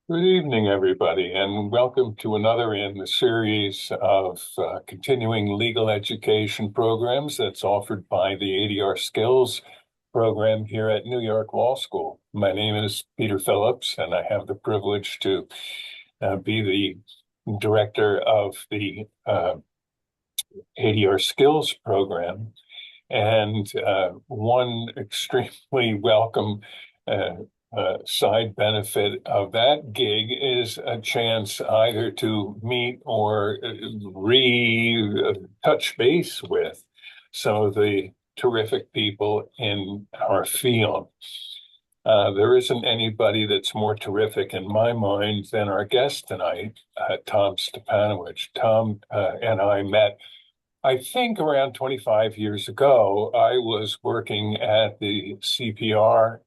Good evening, everybody, and welcome to another in the series of continuing legal education programs that's offered by the ADR Skills program here at New York Law School. My name is Peter Phillips, and I have the privilege to be the director of the ADR Skills program. And one extremely welcome uh, side benefit of that gig is a chance either to meet or touch base with some of the terrific people in our field. There isn't anybody that's more terrific in my mind than our guest tonight, Tom Stipanowich. Tom and I met I think around 25 years ago. I was working at the CPR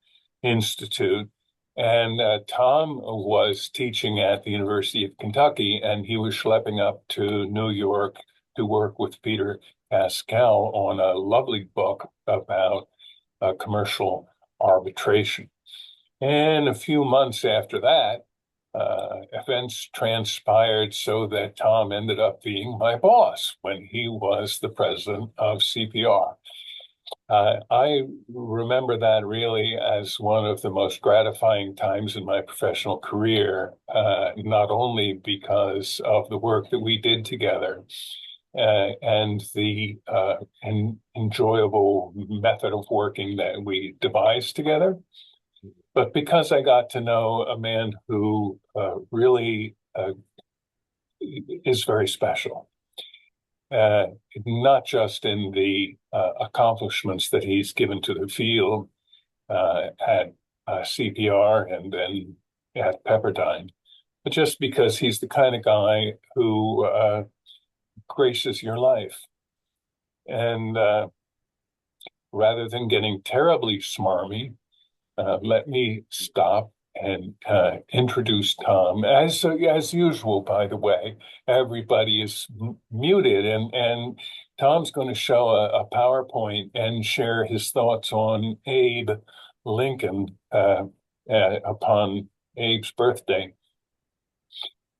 Institute, and Tom was teaching at the University of Kentucky, and he was schlepping up to New York to work with Peter Pascal on a lovely book about commercial arbitration. And a few months after that, events transpired so that Tom ended up being my boss when he was the president of CPR. I remember that really as one of the most gratifying times in my professional career, not only because of the work that we did together and the enjoyable method of working that we devised together, but because I got to know a man who really is very special, uh, not just in the accomplishments that he's given to the field at CPR and then at Pepperdine, but just because he's the kind of guy who graces your life. And rather than getting terribly smarmy, let me stop and introduce Tom. As usual, by the way, everybody is muted, and Tom's going to show a PowerPoint and share his thoughts on Abe Lincoln upon Abe's birthday.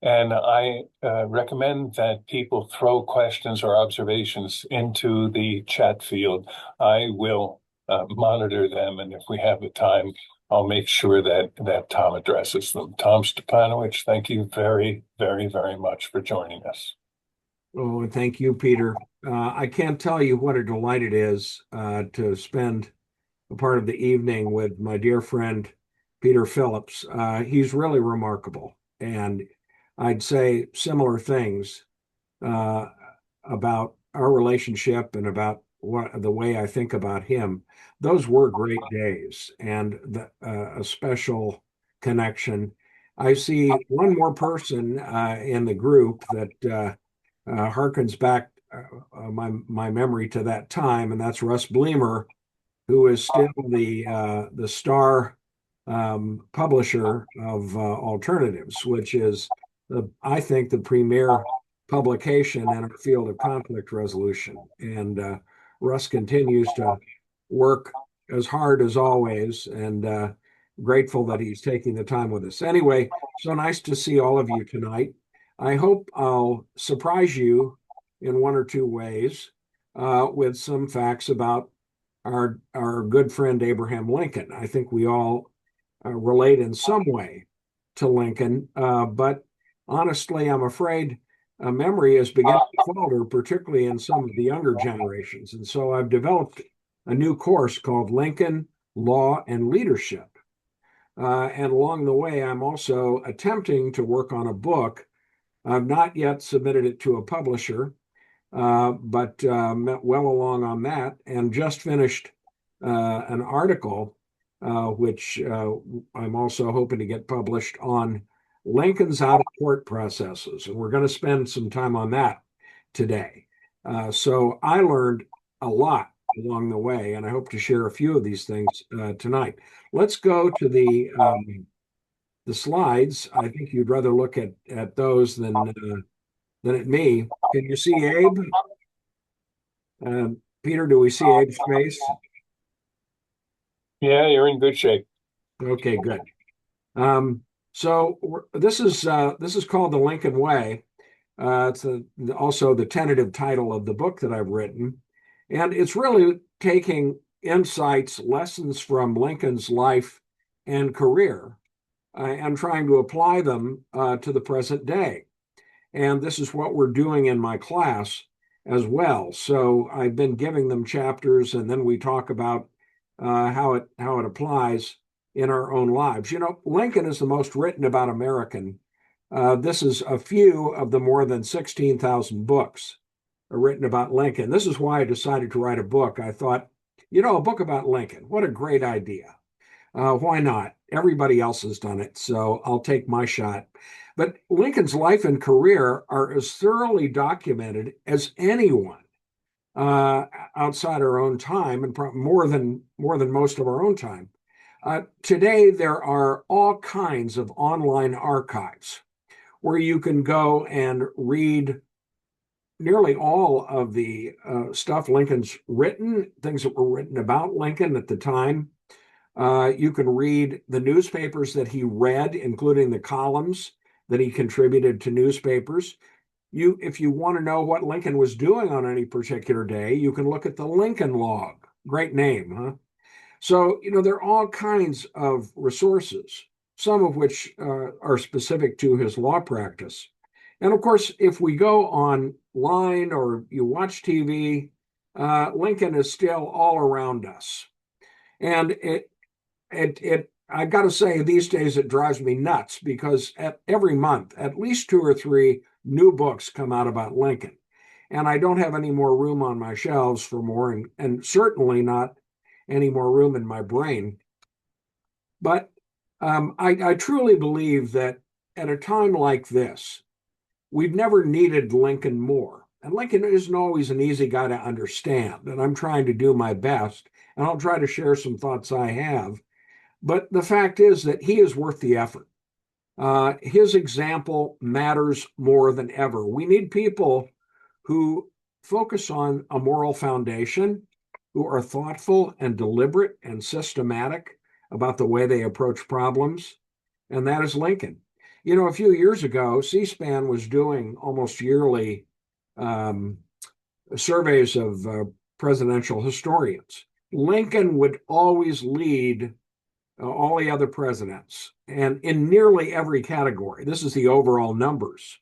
And I recommend that people throw questions or observations into the chat field. I will monitor them, and if we have the time, I'll make sure that Tom addresses them. Tom Stepanovich, thank you very, very, very much for joining us. Oh, and thank you, Peter. I can't tell you what a delight it is to spend a part of the evening with my dear friend, Peter Phillips. He's really remarkable. And I'd say similar things uh, about our relationship and about the way I think about him. Those were great days and a special connection. I see one more person in the group that harkens back my memory to that time, and that's Russ Bleemer, who is still the star publisher of Alternatives, which is I think the premier publication in our field of conflict resolution. And Russ continues to work as hard as always, and grateful that he's taking the time with us. Anyway, so nice to see all of you tonight. I hope I'll surprise you in one or two ways with some facts about our good friend Abraham Lincoln. I think we all relate in some way to Lincoln, but honestly, I'm afraid memory is beginning to falter, particularly in some of the younger generations. And so I've developed a new course called Lincoln Law and Leadership. And along the way, I'm also attempting to work on a book. I've not yet submitted it to a publisher, but well along on that, and just finished an article, which I'm also hoping to get published on Lincoln's out of court processes. And we're going to spend some time on that today. So I learned a lot along the way, and I hope to share a few of these things tonight. Let's go to the slides. I think you'd rather look at those than at me. Can you see Abe? Peter, do we see Abe's face? Yeah, you're in good shape. Okay, good. Um, So this is called The Lincoln Way. Also the tentative title of the book that I've written. And it's really taking insights, lessons from Lincoln's life and career, and trying to apply them to the present day. And this is what we're doing in my class as well. So I've been giving them chapters, and then we talk about how it applies in our own lives. You know, Lincoln is the most written about American. This is a few of the more than 16,000 books written about Lincoln. This is why I decided to write a book. I thought, you know, a book about Lincoln, what a great idea. Why not? Everybody else has done it, so I'll take my shot. But Lincoln's life and career are as thoroughly documented as anyone outside our own time, and more than most of our own time. Today, there are all kinds of online archives where you can go and read nearly all of the stuff Lincoln's written, things that were written about Lincoln at the time. You can read the newspapers that he read, including the columns that he contributed to newspapers. If you want to know what Lincoln was doing on any particular day, you can look at the Lincoln Log. Great name, huh? So, you know, there are all kinds of resources, some of which are specific to his law practice. And of course, if we go online or you watch TV, Lincoln is still all around us. And I got to say, these days it drives me nuts because every month, at least two or three new books come out about Lincoln. And I don't have any more room on my shelves for more, and certainly not any more room in my brain. But I truly believe that at a time like this, we've never needed Lincoln more. And Lincoln isn't always an easy guy to understand. And I'm trying to do my best. And I'll try to share some thoughts I have. But the fact is that he is worth the effort. His example matters more than ever. We need people who focus on a moral foundation, who are thoughtful and deliberate and systematic about the way they approach problems. And that is Lincoln. You know, a few years ago, C-SPAN was doing almost yearly um, surveys of presidential historians. Lincoln would always lead all the other presidents, and in nearly every category. This is the overall numbers.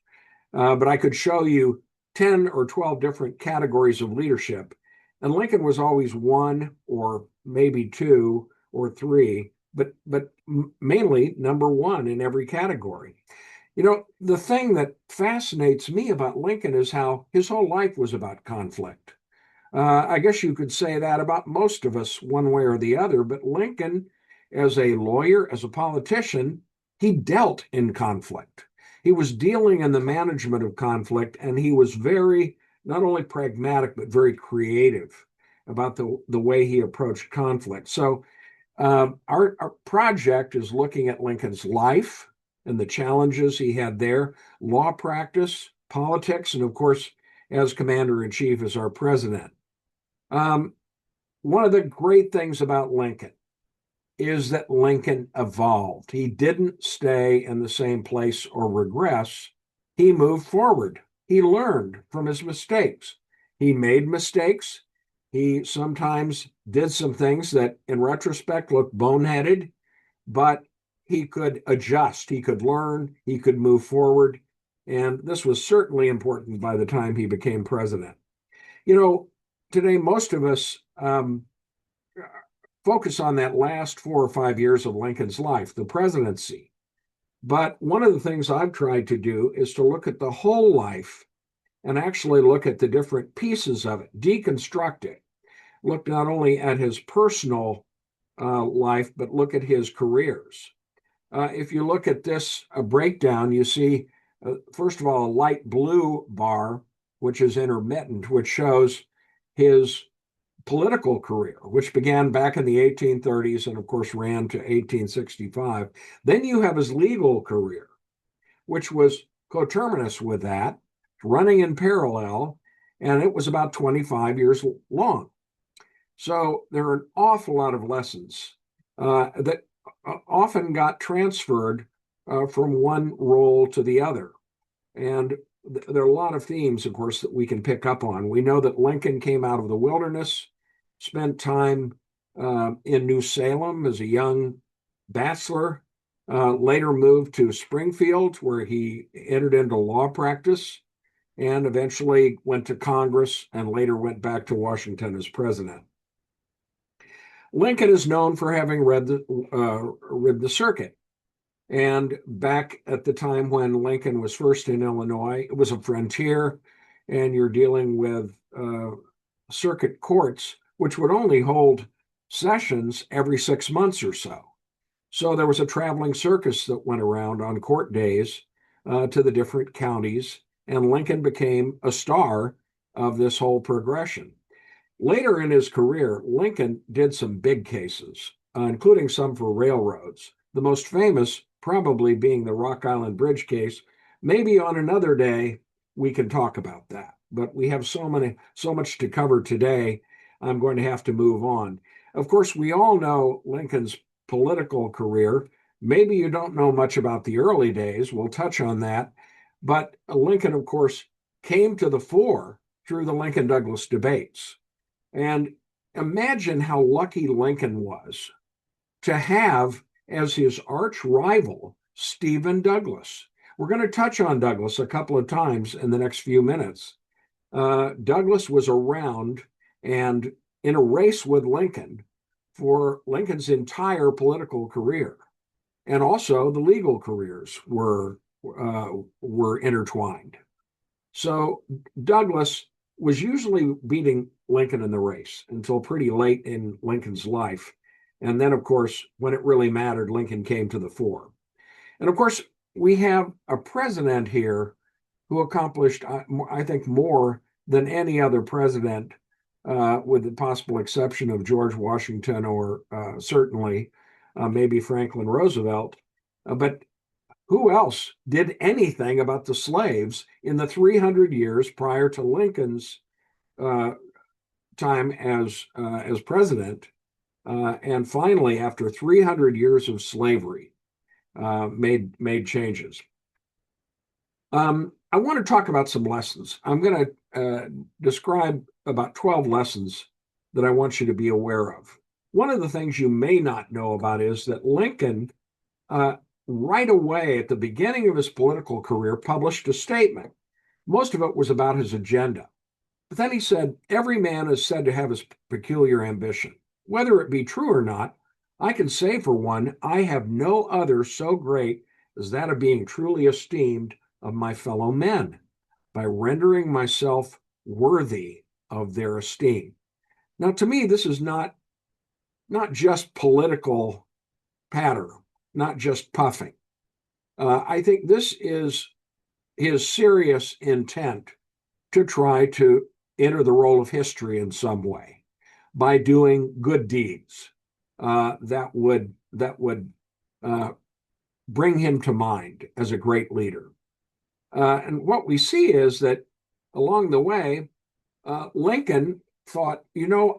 But I could show you 10 or 12 different categories of leadership. And Lincoln was always one or maybe two or three, but mainly number one in every category. You know, the thing that fascinates me about Lincoln is how his whole life was about conflict. I guess you could say that about most of us, one way or the other, but Lincoln, as a lawyer, as a politician, he dealt in conflict. He was dealing in the management of conflict, and he was very, not only pragmatic, but very creative about the way he approached conflict. So our project is looking at Lincoln's life and the challenges he had there, law practice, politics, and of course, as commander in chief, as our president. One of the great things about Lincoln is that Lincoln evolved. He didn't stay in the same place or regress. He moved forward. He learned from his mistakes. He made mistakes. He sometimes did some things that, in retrospect, looked boneheaded, but he could adjust. He could learn. He could move forward. And this was certainly important by the time he became president. You know, today, most of us focus on that last 4 or 5 years of Lincoln's life, the presidency. But one of the things I've tried to do is to look at the whole life and actually look at the different pieces of it, deconstruct it, look not only at his personal life, but look at his careers. If you look at this breakdown, you see, first of all, a light blue bar, which is intermittent, which shows his political career, which began back in the 1830s and, of course, ran to 1865. Then you have his legal career, which was coterminous with that, running in parallel, and it was about 25 years long. So there are an awful lot of lessons that often got transferred from one role to the other. And there are a lot of themes, of course, that we can pick up on. We know that Lincoln came out of the wilderness, spent time in New Salem as a young bachelor, later moved to Springfield, where he entered into law practice, and eventually went to Congress and later went back to Washington as president. Lincoln is known for having rid the circuit. And back at the time when Lincoln was first in Illinois, it was a frontier, and you're dealing with circuit courts, which would only hold sessions every 6 months or so. So there was a traveling circus that went around on court days to the different counties, and Lincoln became a star of this whole progression. Later in his career, Lincoln did some big cases, including some for railroads. The most famous probably being the Rock Island Bridge case. Maybe on another day we can talk about that, but we have so much to cover today. I'm going to have to move on. Of course, we all know Lincoln's political career. Maybe you don't know much about the early days. We'll touch on that. But Lincoln, of course, came to the fore through the Lincoln-Douglas debates. And imagine how lucky Lincoln was to have as his arch rival Stephen Douglas. We're going to touch on Douglas a couple of times in the next few minutes. Douglas was around and in a race with Lincoln for Lincoln's entire political career. And also the legal careers were intertwined. So Douglas was usually beating Lincoln in the race until pretty late in Lincoln's life. And then, of course, when it really mattered, Lincoln came to the fore. And of course, we have a president here who accomplished, I think, more than any other president, with the possible exception of George Washington or certainly maybe Franklin Roosevelt. But who else did anything about the slaves in the 300 years prior to Lincoln's time as president? And finally, after 300 years of slavery, made changes. I want to talk about some lessons. I'm going to describe about 12 lessons that I want you to be aware of. One of the things you may not know about is that Lincoln, right away at the beginning of his political career, published a statement. Most of it was about his agenda. But then he said, every man is said to have his peculiar ambition. Whether it be true or not, I can say for one, I have no other so great as that of being truly esteemed of my fellow men, by rendering myself worthy of their esteem. Now, to me, this is not just political patter, not just puffing. I think this is his serious intent to try to enter the role of history in some way by doing good deeds that would bring him to mind as a great leader. And what we see is that along the way, Lincoln thought,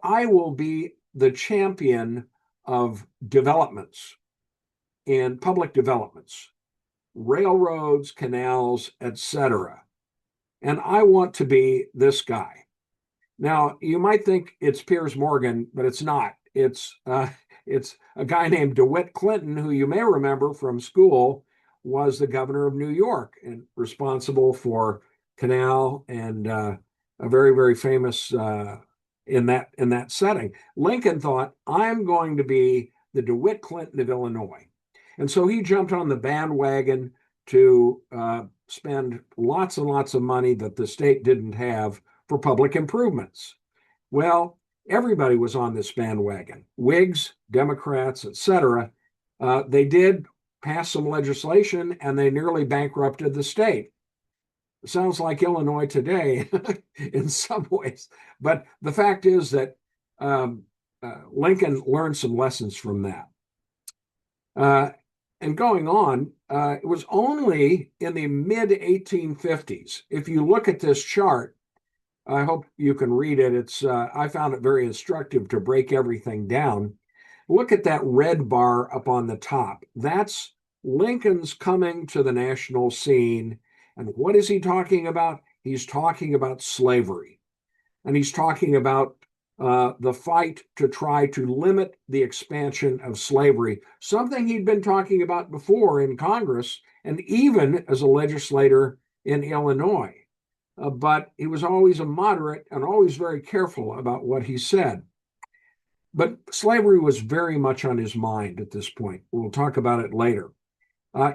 I will be the champion of developments in public developments, railroads, canals, etc. And I want to be this guy. Now, you might think it's Piers Morgan, but it's not. It's a guy named DeWitt Clinton, who you may remember from school was the governor of New York and responsible for canal and a very, very famous in that setting. Lincoln thought, I'm going to be the DeWitt Clinton of Illinois. And so he jumped on the bandwagon to spend lots and lots of money that the state didn't have for public improvements. Well, everybody was on this bandwagon, Whigs, Democrats, etc. They did pass some legislation and they nearly bankrupted the state. Sounds like Illinois today in some ways. But the fact is that Lincoln learned some lessons from that. And going on, it was only in the mid-1850s. If you look at this chart, I hope you can read it. I found it very instructive to break everything down. Look at that red bar up on the top. That's Lincoln's coming to the national scene. And what is he talking about? He's talking about slavery. And he's talking about the fight to try to limit the expansion of slavery, something he'd been talking about before in Congress and even as a legislator in Illinois. But he was always a moderate and always very careful about what he said. But slavery was very much on his mind at this point. We'll talk about it later.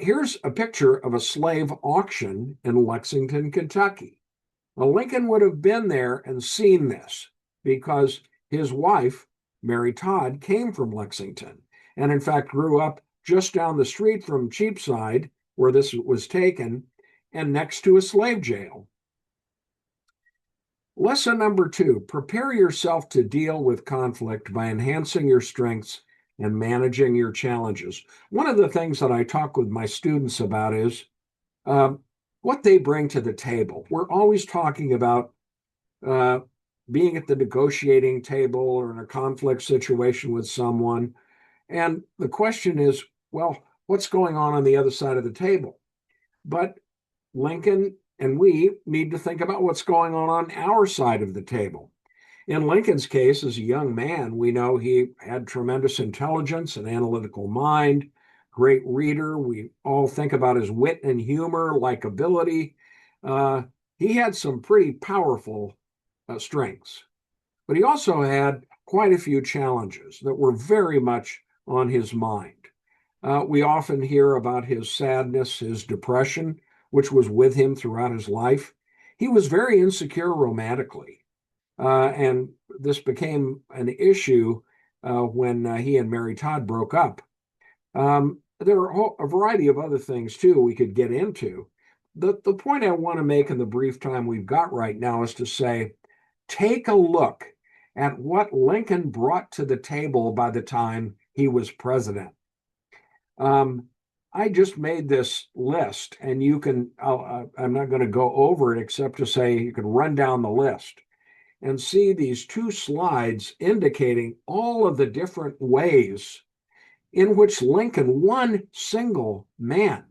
Here's a picture of a slave auction in Lexington, Kentucky. Now, Lincoln would have been there and seen this because his wife, Mary Todd, came from Lexington and, in fact, grew up just down the street from Cheapside, where this was taken, and next to a slave jail. Lesson number 2, prepare yourself to deal with conflict by enhancing your strengths and managing your challenges. One of the things that I talk with my students about is what they bring to the table. We're always talking about being at the negotiating table or in a conflict situation with someone. And the question is, well, what's going on the other side of the table? But Lincoln and we need to think about what's going on our side of the table. In Lincoln's case, as a young man, we know he had tremendous intelligence and analytical mind, great reader. We all think about his wit and humor, likability. He had some pretty powerful strengths, but he also had quite a few challenges that were very much on his mind. We often hear about his sadness, his depression, which was with him throughout his life. He was very insecure romantically. And this became an issue when he and Mary Todd broke up. There are a variety of other things, too, we could get into. The point I want to make in the brief time we've got right now is to say, take a look at what Lincoln brought to the table by the time he was president. I just made this list, and you can, I'm not going to go over it except to say you can run down the list and see these 2 slides indicating all of the different ways in which Lincoln, one single man,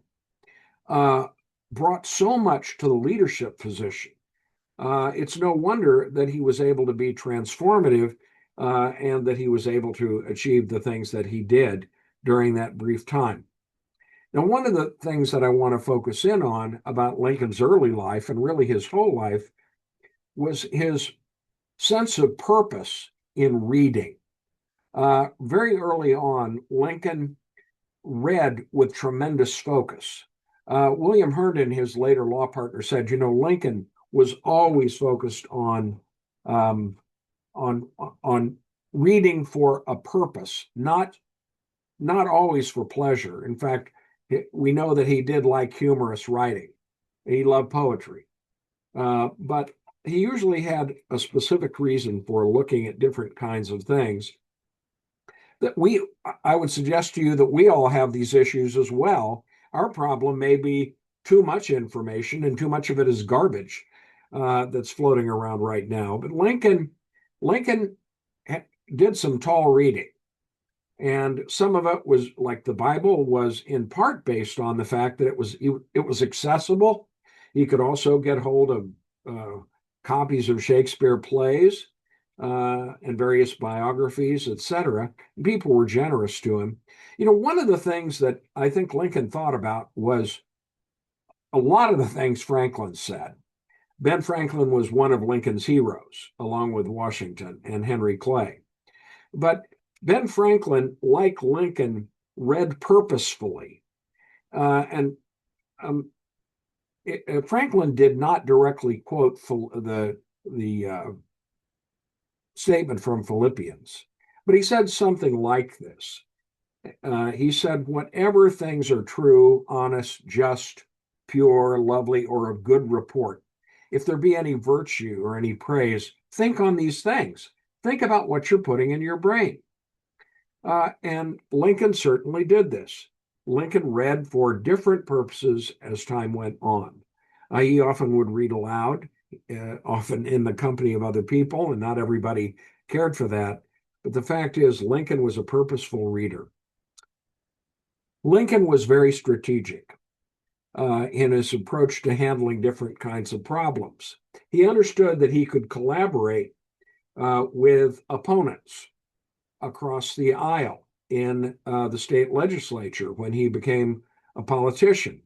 brought so much to the leadership position. It's no wonder that he was able to be transformative and that he was able to achieve the things that he did during that brief time. Now, one of the things that I want to focus in on about Lincoln's early life and really his whole life was his sense of purpose in reading. Very early on, Lincoln read with tremendous focus. William Herndon, his later law partner, said, Lincoln was always focused on reading for a purpose, not always for pleasure. In fact, we know that he did like humorous writing. He loved poetry. But he usually had a specific reason for looking at different kinds of things. I would suggest to you that we all have these issues as well. Our problem may be too much information, and too much of it is garbage that's floating around right now. But Lincoln did some tall reading. And some of it was, like the Bible, was in part based on the fact that it was accessible. You could also get hold of copies of Shakespeare plays and various biographies, etc. People were generous to him. One of the things that I think Lincoln thought about was a lot of the things Franklin said. Ben Franklin was one of Lincoln's heroes, along with Washington and Henry Clay. But Ben Franklin, like Lincoln, read purposefully. Franklin did not directly quote the statement from Philippians, but he said something like this. He said, whatever things are true, honest, just, pure, lovely, or of good report, if there be any virtue or any praise, think on these things. Think about what you're putting in your brain. And Lincoln certainly did this. Lincoln read for different purposes as time went on. He often would read aloud, often in the company of other people, and not everybody cared for that. But the fact is, Lincoln was a purposeful reader. Lincoln was very strategic in his approach to handling different kinds of problems. He understood that he could collaborate with opponents across the aisle in the state legislature when he became a politician.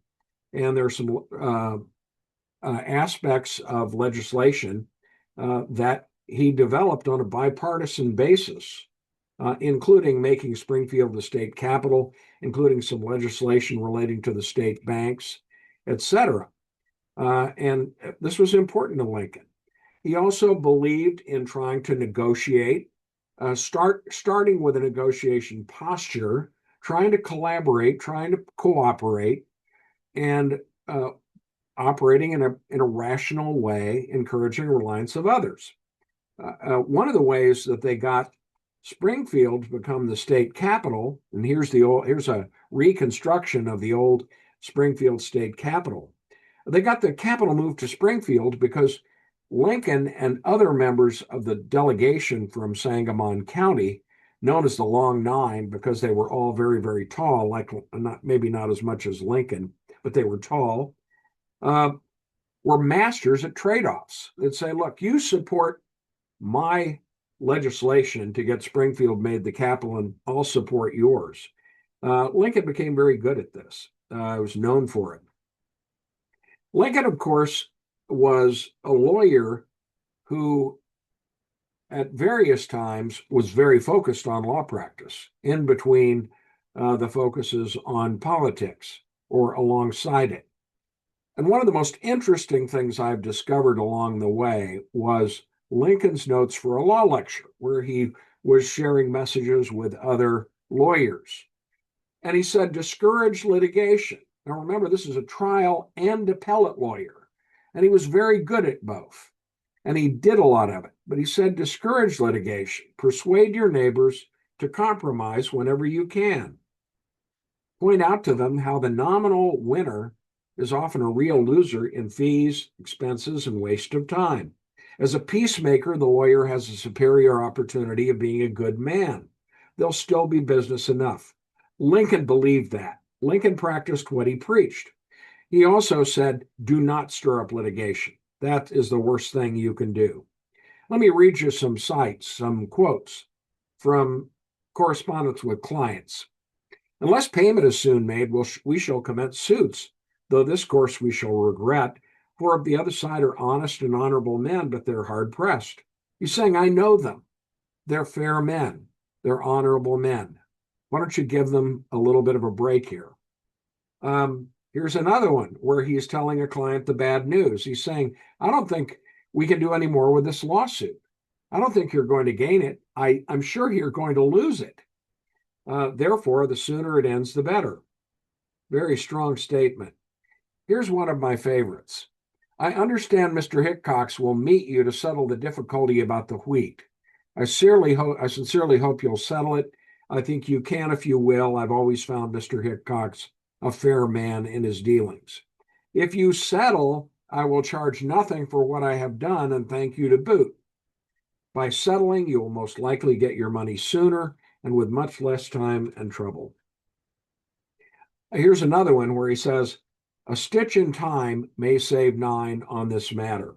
And there's some aspects of legislation that he developed on a bipartisan basis, including making Springfield the state capital, including some legislation relating to the state banks, etc. And this was important to Lincoln. He also believed in trying to negotiate, starting with a negotiation posture, trying to collaborate, trying to cooperate, and operating in a rational way, encouraging reliance of others. One of the ways that they got Springfield to become the state capital, and here's a reconstruction of the old Springfield state capital. They got the capital moved to Springfield because Lincoln and other members of the delegation from Sangamon County, known as the Long Nine, because they were all very, very tall, maybe not as much as Lincoln, but they were tall, were masters at trade-offs. They'd say, look, you support my legislation to get Springfield made the capital, and I'll support yours. Lincoln became very good at this. He was known for it. Lincoln, of course, was a lawyer who at various times was very focused on law practice, in between the focuses on politics or alongside it. And one of the most interesting things I've discovered along the way was Lincoln's notes for a law lecture, where he was sharing messages with other lawyers. And he said, discourage litigation. Now remember, this is a trial and appellate lawyer, and he was very good at both. And he did a lot of it. But he said, discourage litigation. Persuade your neighbors to compromise whenever you can. Point out to them how the nominal winner is often a real loser in fees, expenses, and waste of time. As a peacemaker, the lawyer has a superior opportunity of being a good man. There'll still be business enough. Lincoln believed that. Lincoln practiced what he preached. He also said, do not stir up litigation. That is the worst thing you can do. Let me read you some quotes from correspondence with clients. Unless payment is soon made, we shall commence suits, though this course we shall regret, for the other side are honest and honorable men, but they're hard-pressed. He's saying, I know them. They're fair men. They're honorable men. Why don't you give them a little bit of a break here? Here's another one where he's telling a client the bad news. He's saying, I don't think we can do any more with this lawsuit. I don't think you're going to gain it. I'm sure you're going to lose it. Therefore, the sooner it ends, the better. Very strong statement. Here's one of my favorites. I understand Mr. Hickox will meet you to settle the difficulty about the wheat. I sincerely hope you'll settle it. I think you can if you will. I've always found Mr. Hickox a fair man in his dealings. If you settle, I will charge nothing for what I have done and thank you to boot. By settling, you will most likely get your money sooner and with much less time and trouble. Here's another one where he says, a stitch in time may save 9 on this matter.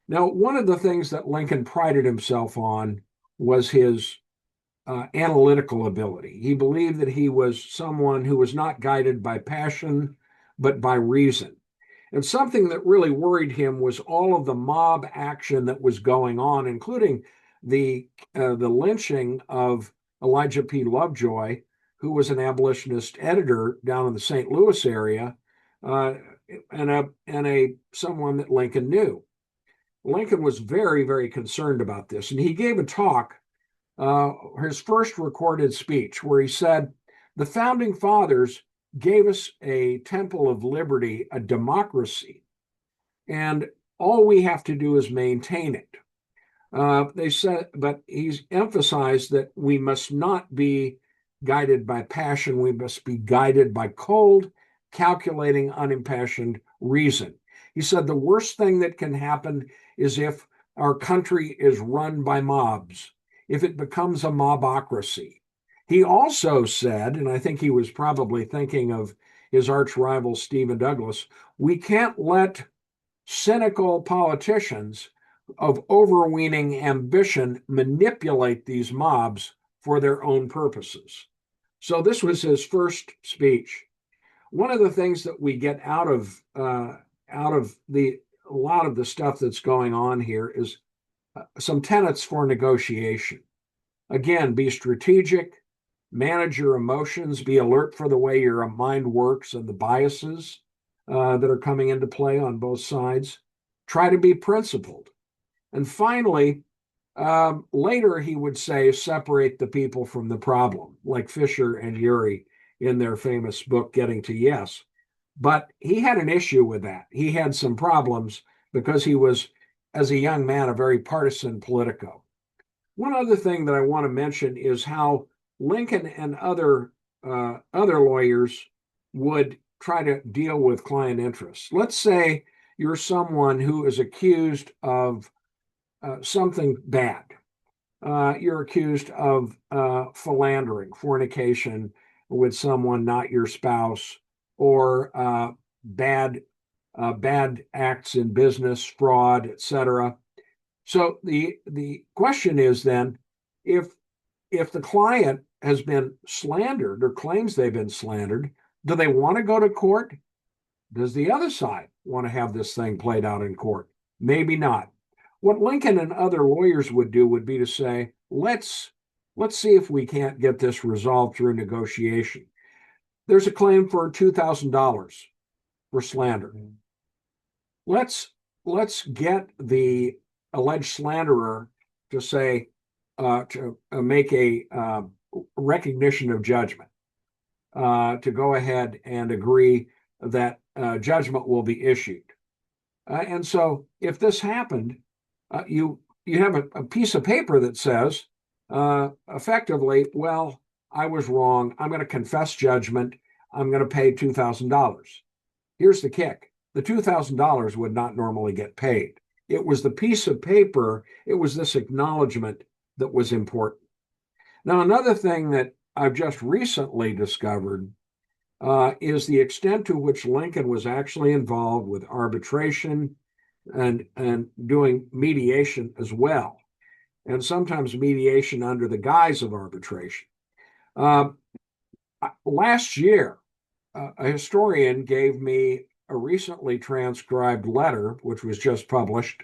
Now, one of the things that Lincoln prided himself on was his analytical ability. He believed that he was someone who was not guided by passion, but by reason. And something that really worried him was all of the mob action that was going on, including the lynching of Elijah P. Lovejoy, who was an abolitionist editor down in the St. Louis area, and someone that Lincoln knew. Lincoln was very, very concerned about this, and he gave a talk, his first recorded speech, where he said, the founding fathers gave us a temple of liberty, a democracy, and all we have to do is maintain it. They said, but he's emphasized that we must not be guided by passion. We must be guided by cold, calculating, unimpassioned reason. He said the worst thing that can happen is if our country is run by mobs, if it becomes a mobocracy. He also said, and I think he was probably thinking of his arch rival, Stephen Douglas, we can't let cynical politicians of overweening ambition manipulate these mobs for their own purposes. So this was his first speech. One of the things that we get out of the a lot of the stuff that's going on here is some tenets for negotiation. Again, be strategic, manage your emotions, be alert for the way your mind works and the biases that are coming into play on both sides. Try to be principled. And finally, later he would say, separate the people from the problem, like Fisher and Urey in their famous book, Getting to Yes. But he had an issue with that. He had some problems because he was, as a young man, a very partisan politico. One other thing that I want to mention is how Lincoln and other lawyers would try to deal with client interests. Let's say you're someone who is accused of something bad. You're accused of philandering, fornication with someone not your spouse, or bad acts in business, fraud, etc. So the question is then, if the client has been slandered or claims they've been slandered, do they want to go to court? Does the other side want to have this thing played out in court? Maybe not. What Lincoln and other lawyers would do would be to say, let's see if we can't get this resolved through negotiation. There's a claim for $2,000 for slander. Let's get the alleged slanderer to say to make a recognition of judgment, to go ahead and agree that judgment will be issued. And so if this happened, you have a piece of paper that says effectively, well, I was wrong. I'm going to confess judgment. I'm going to pay $2,000. Here's the kick. The $2,000 would not normally get paid. It was the piece of paper, it was this acknowledgement that was important. Now, another thing that I've just recently discovered is the extent to which Lincoln was actually involved with arbitration and doing mediation as well, and sometimes mediation under the guise of arbitration. Last year, a historian gave me a recently transcribed letter, which was just published,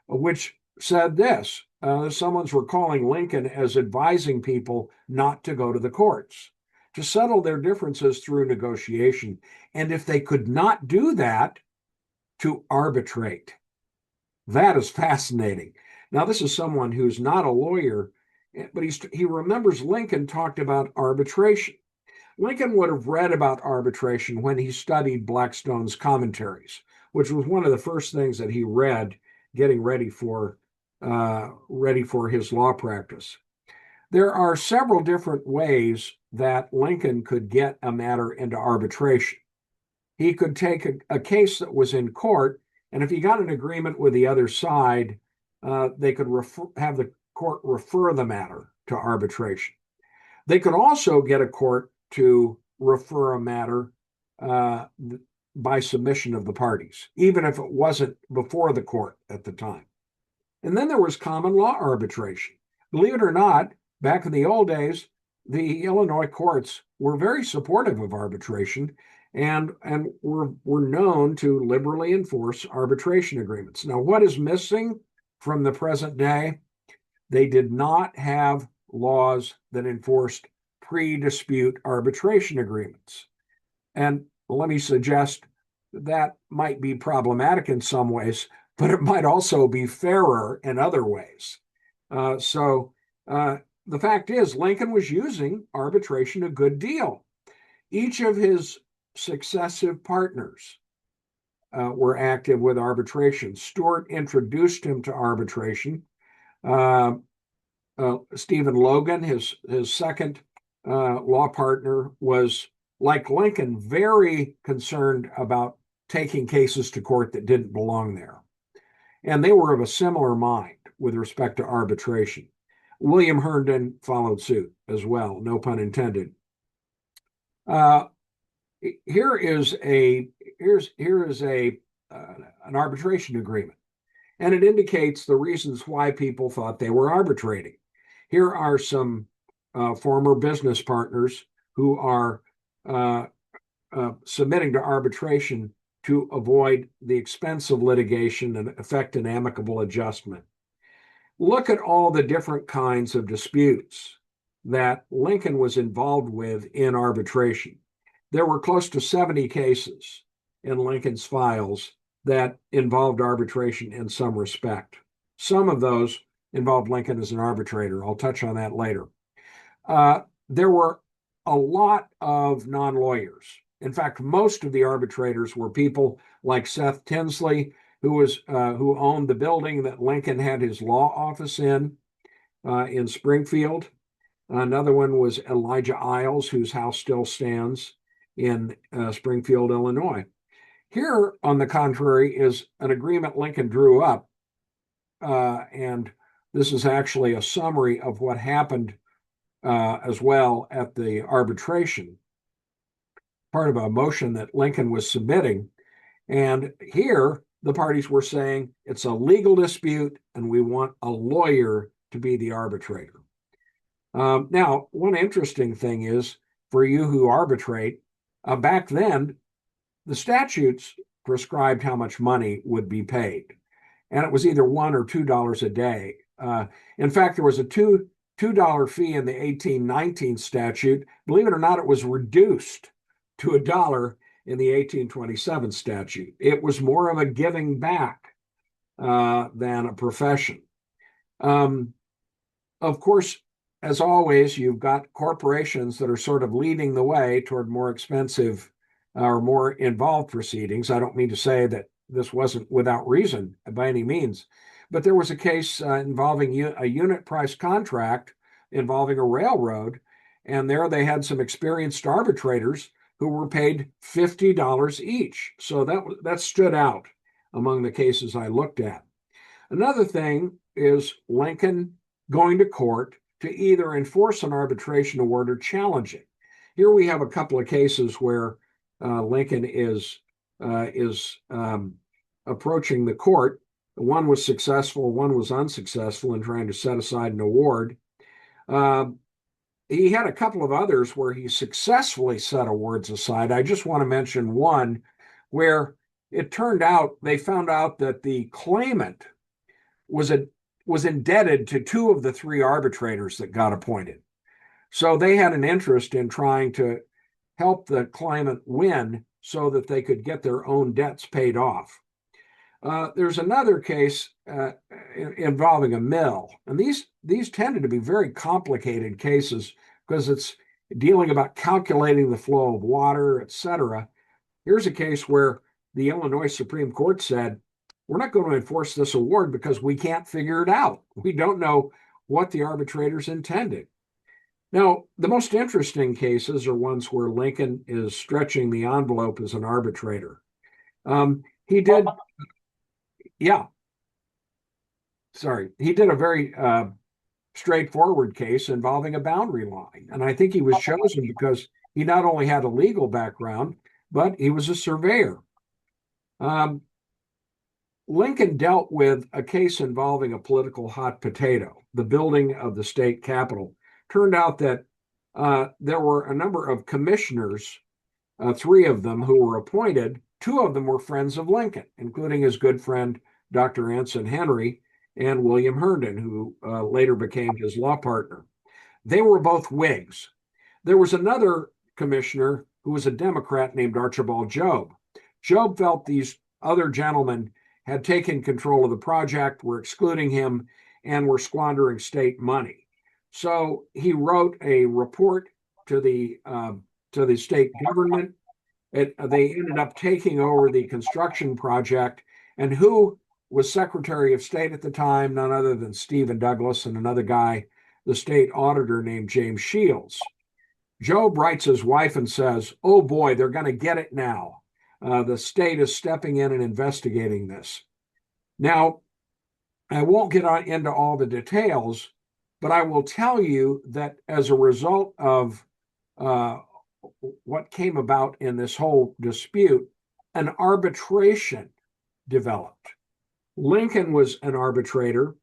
which said this. Someone's recalling Lincoln as advising people not to go to the courts, to settle their differences through negotiation, and if they could not do that, to arbitrate. That is fascinating. Now, this is someone who's not a lawyer, but he remembers Lincoln talked about arbitration. Lincoln would have read about arbitration when he studied Blackstone's commentaries, which was one of the first things that he read getting ready for his law practice. There are several different ways that Lincoln could get a matter into arbitration. He could take a case that was in court, and if he got an agreement with the other side, they could have the court refer the matter to arbitration. They could also get a court to refer a matter by submission of the parties, even if it wasn't before the court at the time. And then there was common law arbitration. Believe it or not, back in the old days, the Illinois courts were very supportive of arbitration and were known to liberally enforce arbitration agreements. Now, what is missing from the present day? They did not have laws that enforced pre-dispute arbitration agreements. And let me suggest that might be problematic in some ways, but it might also be fairer in other ways. So the fact is, Lincoln was using arbitration a good deal. Each of his successive partners were active with arbitration. Stuart introduced him to arbitration. Stephen Logan, his second law partner, was, like Lincoln, very concerned about taking cases to court that didn't belong there. And they were of a similar mind with respect to arbitration. William Herndon followed suit as well, no pun intended. Uh, here is a an arbitration agreement, and it indicates the reasons why people thought they were arbitrating. Here are some former business partners who are submitting to arbitration to avoid the expense of litigation and effect an amicable adjustment. Look at all the different kinds of disputes that Lincoln was involved with in arbitration. There were close to 70 cases in Lincoln's files that involved arbitration in some respect. Some of those involved Lincoln as an arbitrator. I'll touch on that later. There were a lot of non-lawyers. In fact, most of the arbitrators were people like Seth Tinsley, who owned the building that Lincoln had his law office in Springfield. Another one was Elijah Iles, whose house still stands in Springfield, Illinois. Here, on the contrary, is an agreement Lincoln drew up, and this is actually a summary of what happened as well at the arbitration, part of a motion that Lincoln was submitting. And here, the parties were saying it's a legal dispute and we want a lawyer to be the arbitrator. Now, one interesting thing is for you who arbitrate, back then, the statutes prescribed how much money would be paid. And it was either $1 or $2 a day. In fact, there was a $2 fee in the 1819 statute. Believe it or not, it was reduced to $1 in the 1827 statute. It was more of a giving back than a profession. Of course, as always, you've got corporations that are sort of leading the way toward more expensive or more involved proceedings. I don't mean to say that this wasn't without reason by any means, but there was a case involving a unit price contract involving a railroad, and there they had some experienced arbitrators who were paid $50 each. So that stood out among the cases I looked at. Another thing is Lincoln going to court to either enforce an arbitration award or challenge it. Here we have a couple of cases where Lincoln is approaching the court. One was successful, one was unsuccessful in trying to set aside an award. He had a couple of others where he successfully set awards aside. I just want to mention one where it turned out they found out that the claimant was indebted to two of the three arbitrators that got appointed. So they had an interest in trying to help the claimant win so that they could get their own debts paid off. There's another case involving a mill, and these tended to be very complicated cases because it's dealing about calculating the flow of water, etc. Here's a case where the Illinois Supreme Court said, we're not going to enforce this award because we can't figure it out. We don't know what the arbitrators intended. Now, the most interesting cases are ones where Lincoln is stretching the envelope as an arbitrator. He did a very straightforward case involving a boundary line. And I think he was chosen because he not only had a legal background, but he was a surveyor. Lincoln dealt with a case involving a political hot potato, the building of the state capitol. Turned out that there were a number of commissioners, three of them who were appointed. Two of them were friends of Lincoln, including his good friend, Dr. Anson Henry, and William Herndon, who later became his law partner. They were both Whigs. There was another commissioner who was a Democrat named Archibald Job. Job felt these other gentlemen had taken control of the project, were excluding him, and were squandering state money. So he wrote a report to the state government. They ended up taking over the construction project, and who was Secretary of State at the time? None other than Stephen Douglas and another guy, the state auditor named James Shields. Job writes his wife and says, oh boy, they're going to get it now. The state is stepping in and investigating this. Now, I won't get into all the details, But I will tell you that as a result of what came about in this whole dispute, an arbitration developed. Lincoln was an arbitrator.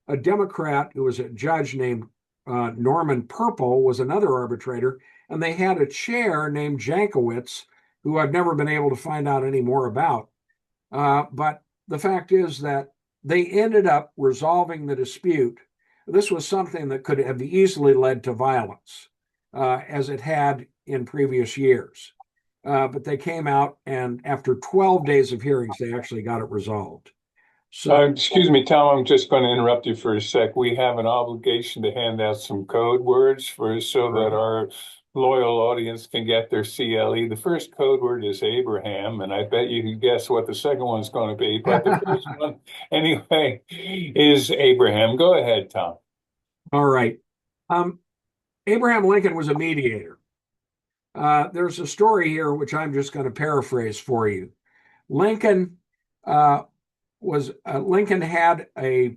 A Democrat who was a judge named Norman Purple was another arbitrator, and they had a chair named Jankowitz, who I've never been able to find out any more about. But the fact is that they ended up resolving the dispute. This was something that could have easily led to violence, as it had in previous years. But they came out, and after 12 days of hearings, they actually got it resolved. So, Excuse me, Tom, I'm just going to interrupt you for a sec. We have an obligation to hand out some code words so that our loyal audience can get their CLE. The first code word is Abraham, and I bet you can guess what the second one's going to be. But the first one, anyway, is Abraham. Go ahead, Tom. all right. Abraham Lincoln was a mediator. There's a story here which I'm just going to paraphrase for you. Lincoln Lincoln had a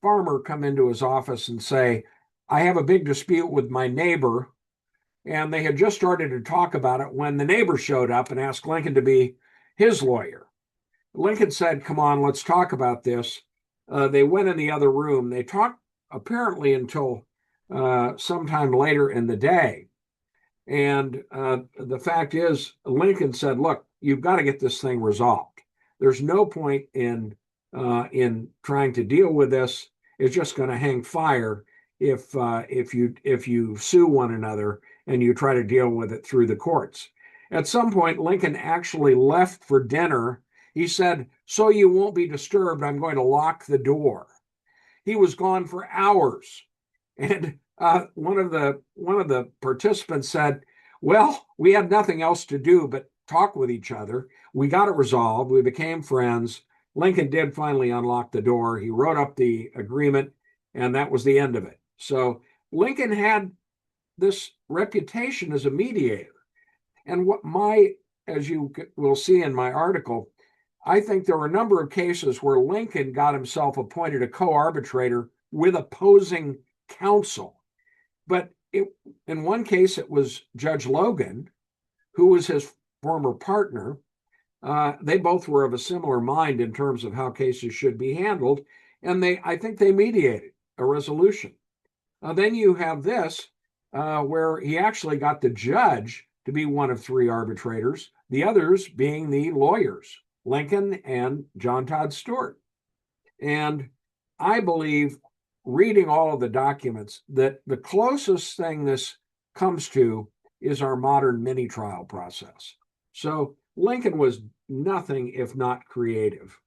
farmer come into his office and say, "I have a big dispute with my neighbor," and they had just started to talk about it when the neighbor showed up and asked Lincoln to be his lawyer. Lincoln said, "Come on, let's talk about this." They went in the other room. They talked apparently until sometime later in the day. And the fact is, Lincoln said, "Look, you've got to get this thing resolved. There's no point in trying to deal with this. It's just going to hang fire if you sue one another and you try to deal with it through the courts." At some point, Lincoln actually left for dinner. He said, "So you won't be disturbed, I'm going to lock the door." He was gone for hours, and one of the participants said, "Well, we had nothing else to do but talk with each other. We got it resolved. We became friends. Lincoln did finally unlock the door. He wrote up the agreement, and that was the end of it." So Lincoln had this reputation as a mediator. And as you will see in my article, I think there were a number of cases where Lincoln got himself appointed a co-arbitrator with opposing counsel. But in one case, it was Judge Logan, who was his former partner. They both were of a similar mind in terms of how cases should be handled, and I think they mediated a resolution. Then you have this, where he actually got the judge to be one of three arbitrators, the others being the lawyers, Lincoln and John Todd Stewart. And I believe, reading all of the documents, that the closest thing this comes to is our modern mini trial process. So Lincoln was nothing if not creative.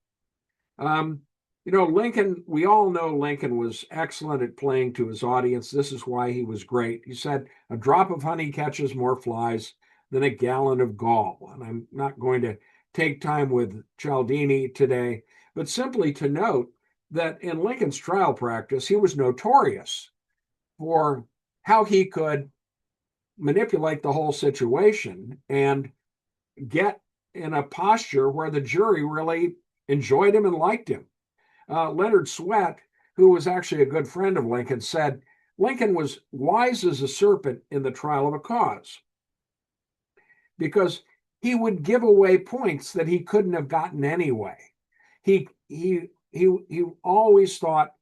Lincoln, we all know Lincoln was excellent at playing to his audience. This is why he was great. He said, "A drop of honey catches more flies than a gallon of gall." And I'm not going to take time with Cialdini today, but simply to note that in Lincoln's trial practice, he was notorious for how he could manipulate the whole situation and get in a posture where the jury really enjoyed him and liked him. Leonard Swett, who was actually a good friend of Lincoln, said Lincoln was wise as a serpent in the trial of a cause, because he would give away points that he couldn't have gotten anyway. He always thought,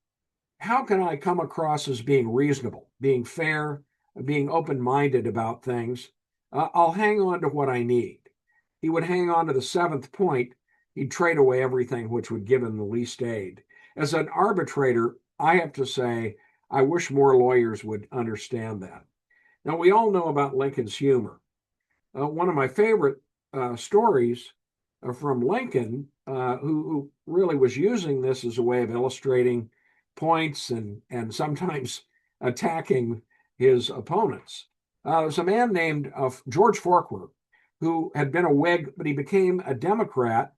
how can I come across as being reasonable, being fair, being open-minded about things? I'll hang on to what I need. He would hang on to the seventh point. He'd trade away everything which would give him the least aid. As an arbitrator, I have to say, I wish more lawyers would understand that. Now, we all know about Lincoln's humor. One of my favorite stories from Lincoln, who really was using this as a way of illustrating points and sometimes attacking his opponents. There's a man named George Forquer, who had been a Whig, but he became a Democrat.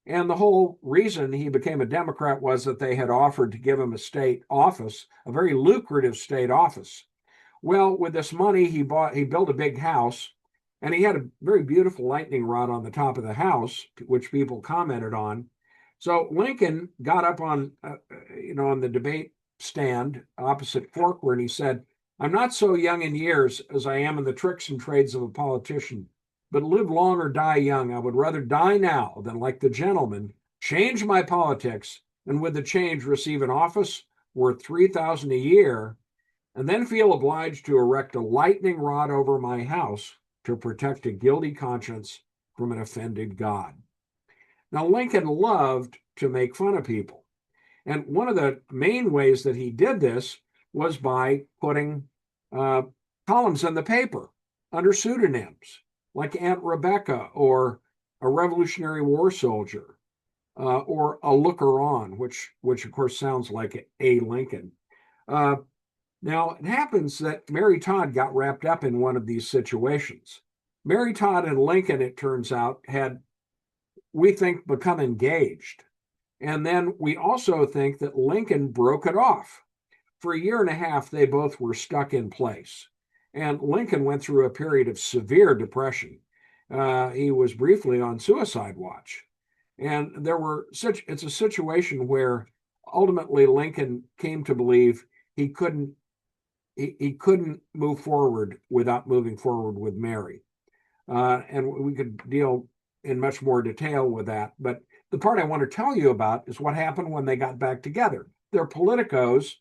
And the whole reason he became a Democrat was that they had offered to give him a state office, a very lucrative state office. Well, with this money, he built a big house, and he had a very beautiful lightning rod on the top of the house, which people commented on. So Lincoln got up on the debate stand opposite Forquer, and he said, "I'm not so young in years as I am in the tricks and trades of a politician, but live long or die young. I would rather die now than, like the gentleman, change my politics and with the change receive an office worth 3,000 a year and then feel obliged to erect a lightning rod over my house to protect a guilty conscience from an offended God." Now, Lincoln loved to make fun of people. And one of the main ways that he did this was by putting columns in the paper under pseudonyms, like Aunt Rebecca or a Revolutionary War soldier or a looker-on, which of course sounds like A. Lincoln. Now, it happens that Mary Todd got wrapped up in one of these situations. Mary Todd and Lincoln, it turns out, had, we think, become engaged. And then we also think that Lincoln broke it off. For a year and a half, they both were stuck in place. And Lincoln went through a period of severe depression. He was briefly on suicide watch. And it's a situation where ultimately Lincoln came to believe he couldn't move forward without moving forward with Mary. And we could deal in much more detail with that. But the part I want to tell you about is what happened when they got back together. They're politicos.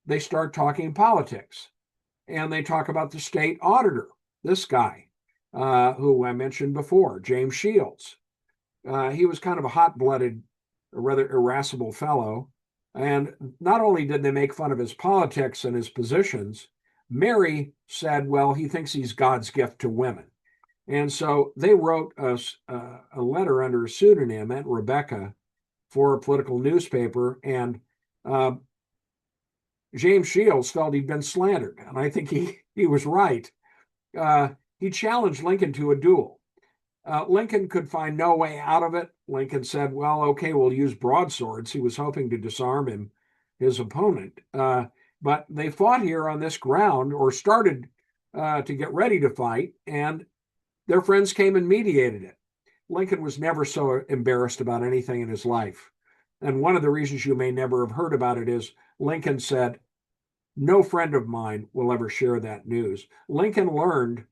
They start talking politics. And they talk about the state auditor, this guy, who I mentioned before, James Shields. He was kind of a hot-blooded, rather irascible fellow. And not only did they make fun of his politics and his positions, Mary said, well, he thinks he's God's gift to women. And so they wrote a letter under a pseudonym, Aunt Rebecca, for a political newspaper. And James Shields felt he'd been slandered. And I think he was right. He challenged Lincoln to a duel. Lincoln could find no way out of it. Lincoln said, well, okay, we'll use broadswords. He was hoping to disarm his opponent. But they fought here on this ground, or started to get ready to fight, and their friends came and mediated it. Lincoln was never so embarrassed about anything in his life. And one of the reasons you may never have heard about it is Lincoln said, no friend of mine will ever share that news. Lincoln learned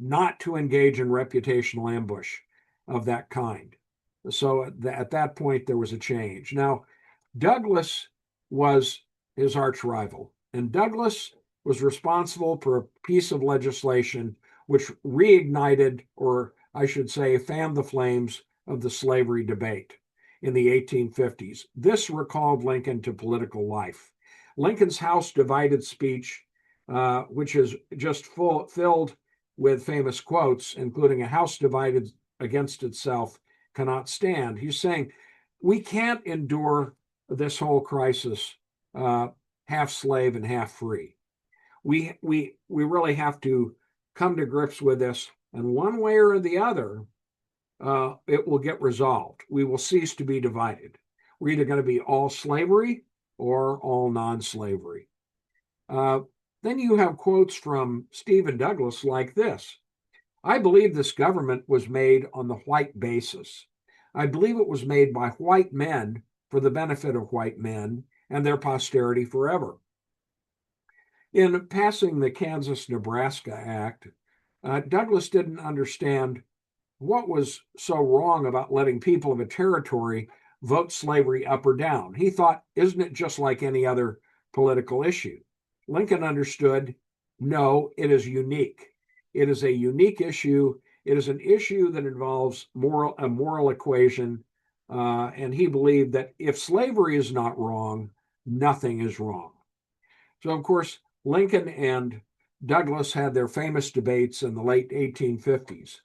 not to engage in reputational ambush of that kind. So at that point, there was a change. Now, Douglas was his arch rival, and Douglas was responsible for a piece of legislation which reignited, or I should say, fanned the flames of the slavery debate in the 1850s. This recalled Lincoln to political life. Lincoln's House Divided speech, which is just filled with famous quotes, including "A house divided against itself cannot stand." He's saying, we can't endure this whole crisis half slave and half free. We really have to come to grips with this, and one way or the other, it will get resolved. We will cease to be divided. We're either going to be all slavery or all non-slavery. Then you have quotes from Stephen Douglas like this: I believe this government was made on the white basis. I believe it was made by white men for the benefit of white men and their posterity forever. In passing the Kansas-Nebraska Act, Douglas didn't understand what was so wrong about letting people of a territory vote slavery up or down. He thought, isn't it just like any other political issue? Lincoln understood, no, it is unique. It is a unique issue. It is an issue that involves a moral equation. And he believed that if slavery is not wrong, nothing is wrong. So, of course, Lincoln and Douglas had their famous debates in the late 1850s.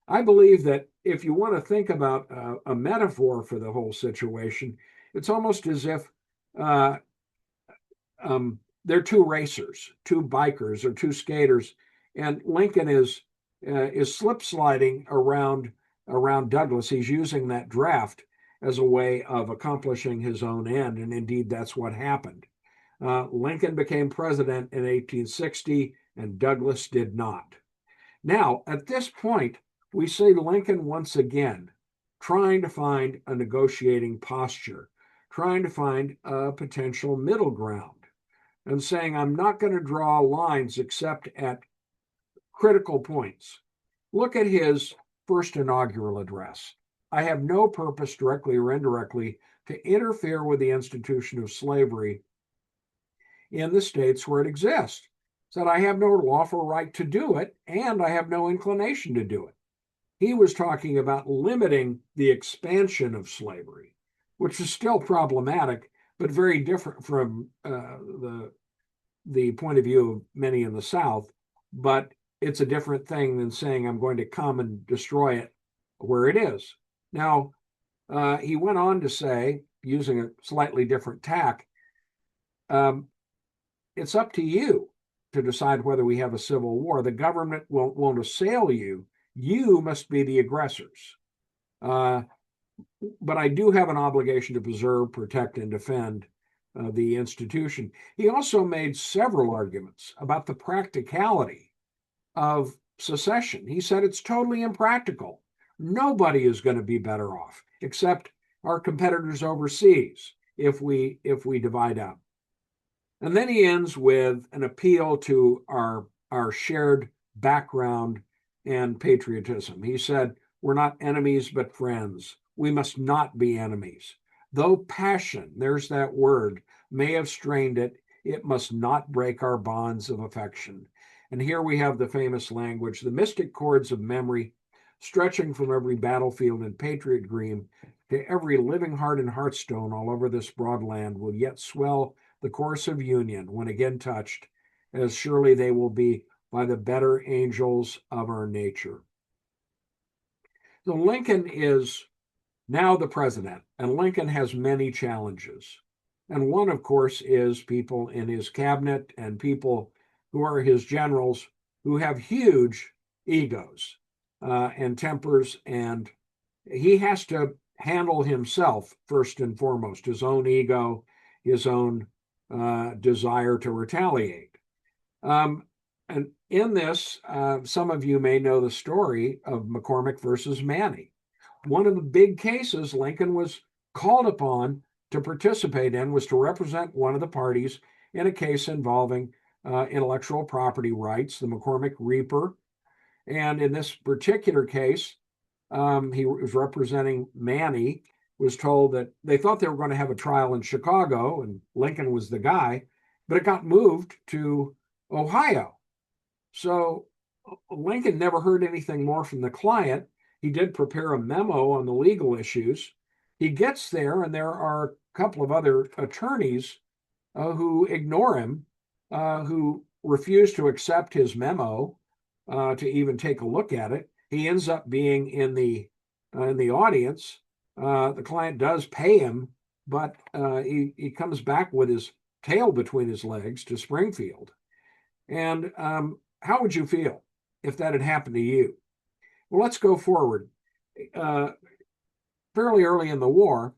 I believe that if you want to think about a metaphor for the whole situation, it's almost as if they're two racers, two bikers, or two skaters, and Lincoln is slip sliding around Douglas. He's using that draft as a way of accomplishing his own end, and indeed that's what happened. Lincoln became president in 1860, and Douglas did not. Now, at this point, we see Lincoln once again trying to find a negotiating posture, trying to find a potential middle ground and saying, I'm not going to draw lines except at critical points. Look at his first inaugural address. I have no purpose, directly or indirectly, to interfere with the institution of slavery in the states where it exists. Said, I have no lawful right to do it, and I have no inclination to do it. He was talking about limiting the expansion of slavery, which is still problematic, but very different from the point of view of many in the South. But it's a different thing than saying I'm going to come and destroy it where it is. Now, he went on to say, using a slightly different tack, it's up to you to decide whether we have a civil war. The government won't assail you. You must be the aggressors. But I do have an obligation to preserve, protect, and defend the institution. He also made several arguments about the practicality of secession. He said it's totally impractical. Nobody is going to be better off except our competitors overseas if we divide up. And then he ends with an appeal to our shared background and patriotism. He said, we're not enemies, but friends. We must not be enemies. Though passion, there's that word, may have strained it, it must not break our bonds of affection. And here we have the famous language, the mystic chords of memory, stretching from every battlefield and patriot dream to every living heart and hearthstone all over this broad land will yet swell the chorus of union when again touched, as surely they will be by the better angels of our nature. So Lincoln is now the president, and Lincoln has many challenges. And one, of course, is people in his cabinet and people who are his generals who have huge egos and tempers, and he has to handle himself first and foremost, his own ego, his own desire to retaliate. And in this, some of you may know the story of McCormick versus Manny. One of the big cases Lincoln was called upon to participate in was to represent one of the parties in a case involving intellectual property rights, the McCormick Reaper. And in this particular case, he was representing Manny, was told that they thought they were going to have a trial in Chicago and Lincoln was the guy, but it got moved to Ohio. So Lincoln never heard anything more from the client. He did prepare a memo on the legal issues. He gets there, and there are a couple of other attorneys who ignore him, who refuse to accept his memo, to even take a look at it. He ends up being in the audience. The client does pay him, but he comes back with his tail between his legs to Springfield. And how would you feel if that had happened to you? Well, let's go forward. Fairly early in the war,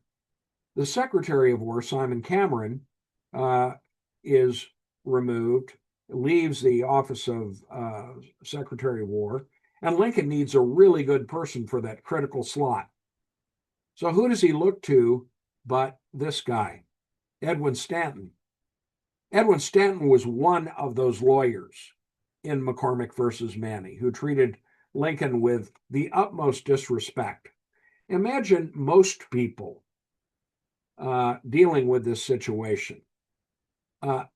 the Secretary of War, Simon Cameron, is removed, leaves the office of Secretary of War, and Lincoln needs a really good person for that critical slot. So who does he look to but this guy, Edwin Stanton? Edwin Stanton was one of those lawyers in McCormick versus Manny who treated Lincoln with the utmost disrespect. Imagine most people dealing with this situation.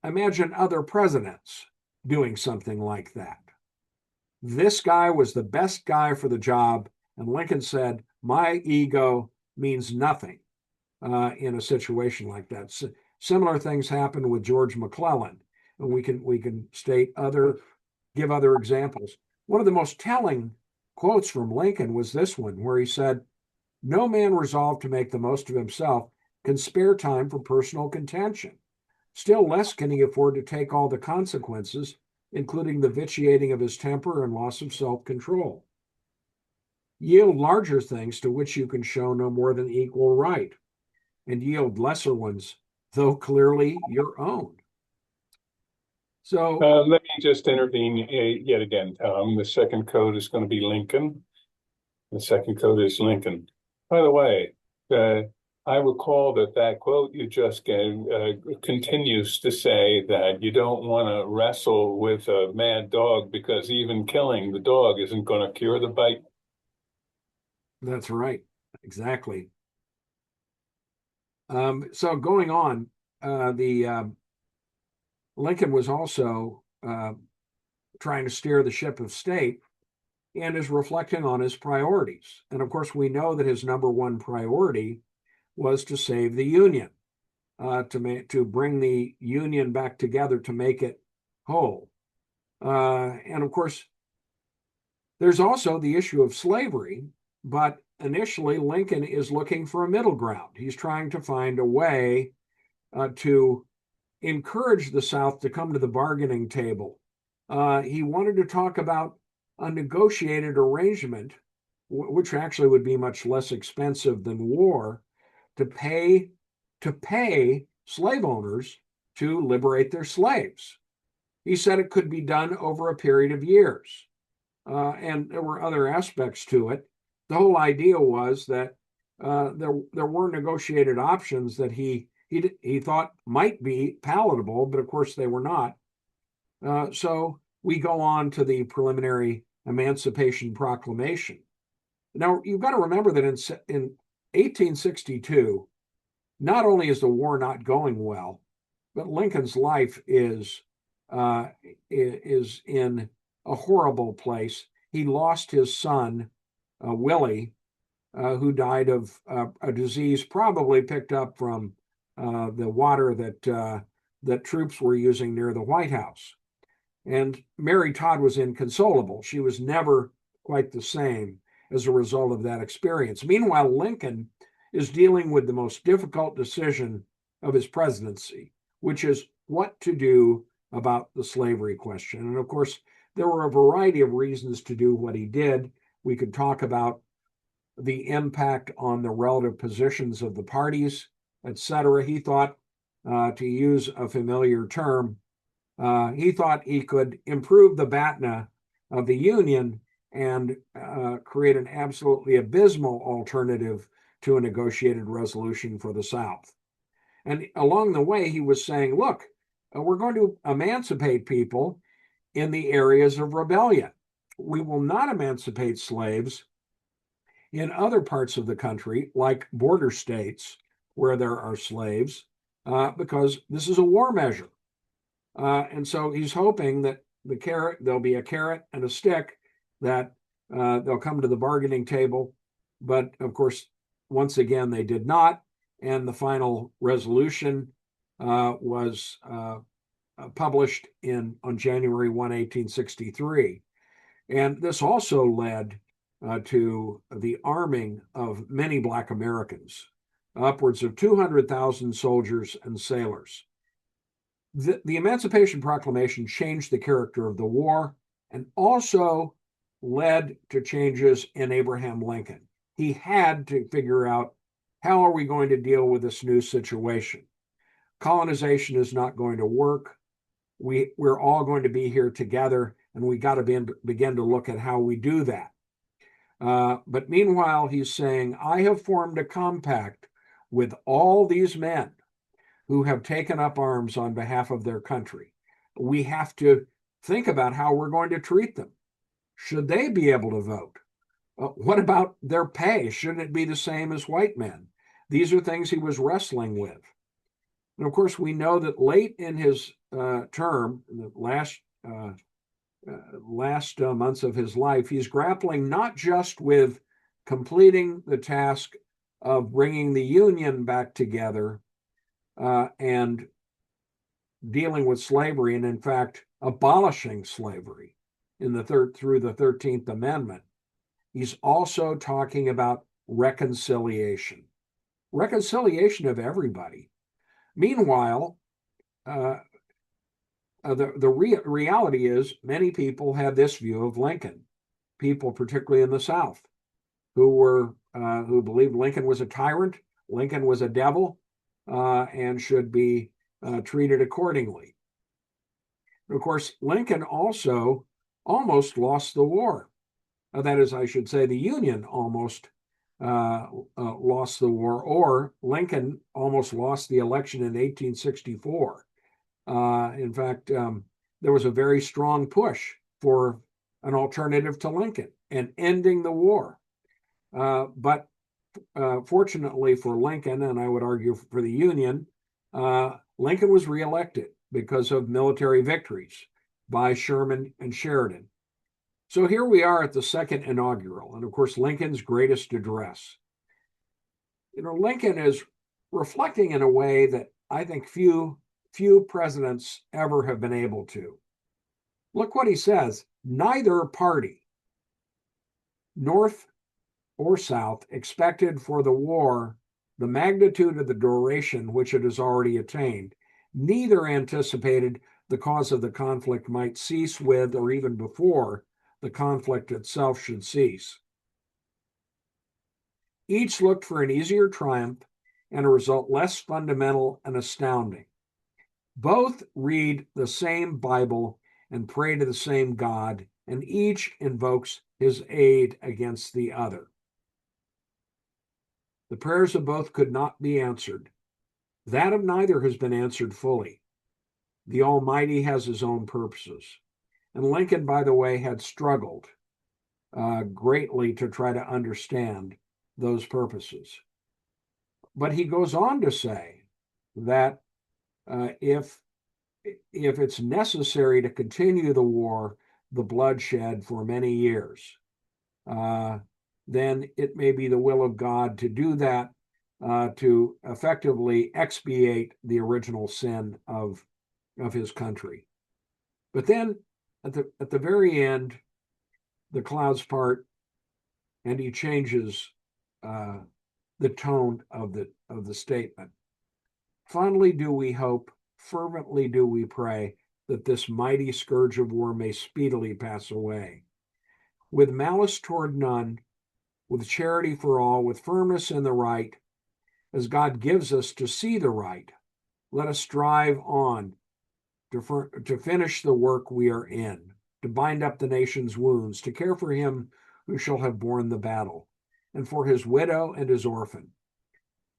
Imagine other presidents doing something like that. This guy was the best guy for the job, and Lincoln said, my ego means nothing in a situation like that. Similar things happened with George McClellan, and we can give other examples. One of the most telling quotes from Lincoln was this one, where he said, no man resolved to make the most of himself can spare time for personal contention. Still less can he afford to take all the consequences, including the vitiating of his temper and loss of self-control. Yield larger things to which you can show no more than equal right, and yield lesser ones, though clearly your own. So let me just intervene yet again, Tom. The second code is going to be Lincoln. The second code is Lincoln. By the way, I recall that quote you just gave continues to say that you don't want to wrestle with a mad dog because even killing the dog isn't going to cure the bite. That's right. Exactly. So going on, the Lincoln was also trying to steer the ship of state and is reflecting on his priorities. And of course, we know that his number one priority was to save the Union, to bring the Union back together to make it whole. And of course, there's also the issue of slavery, but initially Lincoln is looking for a middle ground. He's trying to find a way to encourage the South to come to the bargaining table. He wanted to talk about a negotiated arrangement, which actually would be much less expensive than war, to pay slave owners to liberate their slaves. He said it could be done over a period of years. And there were other aspects to it. The whole idea was that there were negotiated options that he thought might be palatable, but of course they were not. So we go on to the preliminary Emancipation Proclamation. Now you've got to remember that in 1862, not only is the war not going well, but Lincoln's life is in a horrible place. He lost his son, Willie, who died of a disease probably picked up from the water that troops were using near the White House. And Mary Todd was inconsolable. She was never quite the same as a result of that experience. Meanwhile, Lincoln is dealing with the most difficult decision of his presidency, which is what to do about the slavery question. And of course, there were a variety of reasons to do what he did. We could talk about the impact on the relative positions of the parties, etc. He thought, to use a familiar term, he thought he could improve the BATNA of the Union and create an absolutely abysmal alternative to a negotiated resolution for the South. And along the way, he was saying, look, we're going to emancipate people in the areas of rebellion. We will not emancipate slaves in other parts of the country, like border states where there are slaves, because this is a war measure. And so he's hoping that there'll be a carrot and a stick, that they'll come to the bargaining table. But of course, once again, they did not. And the final resolution was published on January 1, 1863. And this also led to the arming of many Black Americans, upwards of 200,000 soldiers and sailors. The Emancipation Proclamation changed the character of the war and also led to changes in Abraham Lincoln. He had to figure out, how are we going to deal with this new situation? Colonization is not going to work. We're all going to be here together, and we got to begin to look at how we do that. But meanwhile, he's saying, I have formed a compact with all these men who have taken up arms on behalf of their country. We have to think about how we're going to treat them. Should they be able to vote? What about their pay? Shouldn't it be the same as white men? These are things he was wrestling with. And of course, we know that late in his term, the last months of his life, he's grappling not just with completing the task of bringing the Union back together and dealing with slavery, and in fact, abolishing slavery through the 13th Amendment. He's also talking about reconciliation of everybody. Meanwhile, the reality is many people had this view of Lincoln, people particularly in the South, who believed Lincoln was a tyrant, Lincoln was a devil, and should be treated accordingly. Of course, Lincoln also almost lost the war. That is, I should say, the Union almost lost the war, or Lincoln almost lost the election in 1864. In fact, there was a very strong push for an alternative to Lincoln and ending the war. But fortunately for Lincoln, and I would argue for the Union, Lincoln was reelected because of military victories by Sherman and Sheridan. So here we are at the second inaugural, and of course, Lincoln's greatest address. Lincoln is reflecting in a way that I think few presidents ever have been able to. Look what he says: neither party, North or South, expected for the war the magnitude of the duration which it has already attained. Neither anticipated the cause of the conflict might cease with, or even before the conflict itself should cease. Each looked for an easier triumph and a result less fundamental and astounding. Both read the same Bible and pray to the same God, and each invokes his aid against the other. The prayers of both could not be answered. That of neither has been answered fully. The Almighty has his own purposes. And Lincoln, by the way, had struggled greatly to try to understand those purposes. But he goes on to say that if it's necessary to continue the war, the bloodshed for many years, then it may be the will of God to do that, to effectively expiate the original sin of his country. But then at the very end, the clouds part, and he changes the tone of the statement. Fondly do we hope, fervently do we pray, that this mighty scourge of war may speedily pass away. With malice toward none, with charity for all, with firmness in the right, as God gives us to see the right, let us strive on to finish the work we are in, to bind up the nation's wounds, to care for him who shall have borne the battle, and for his widow and his orphan,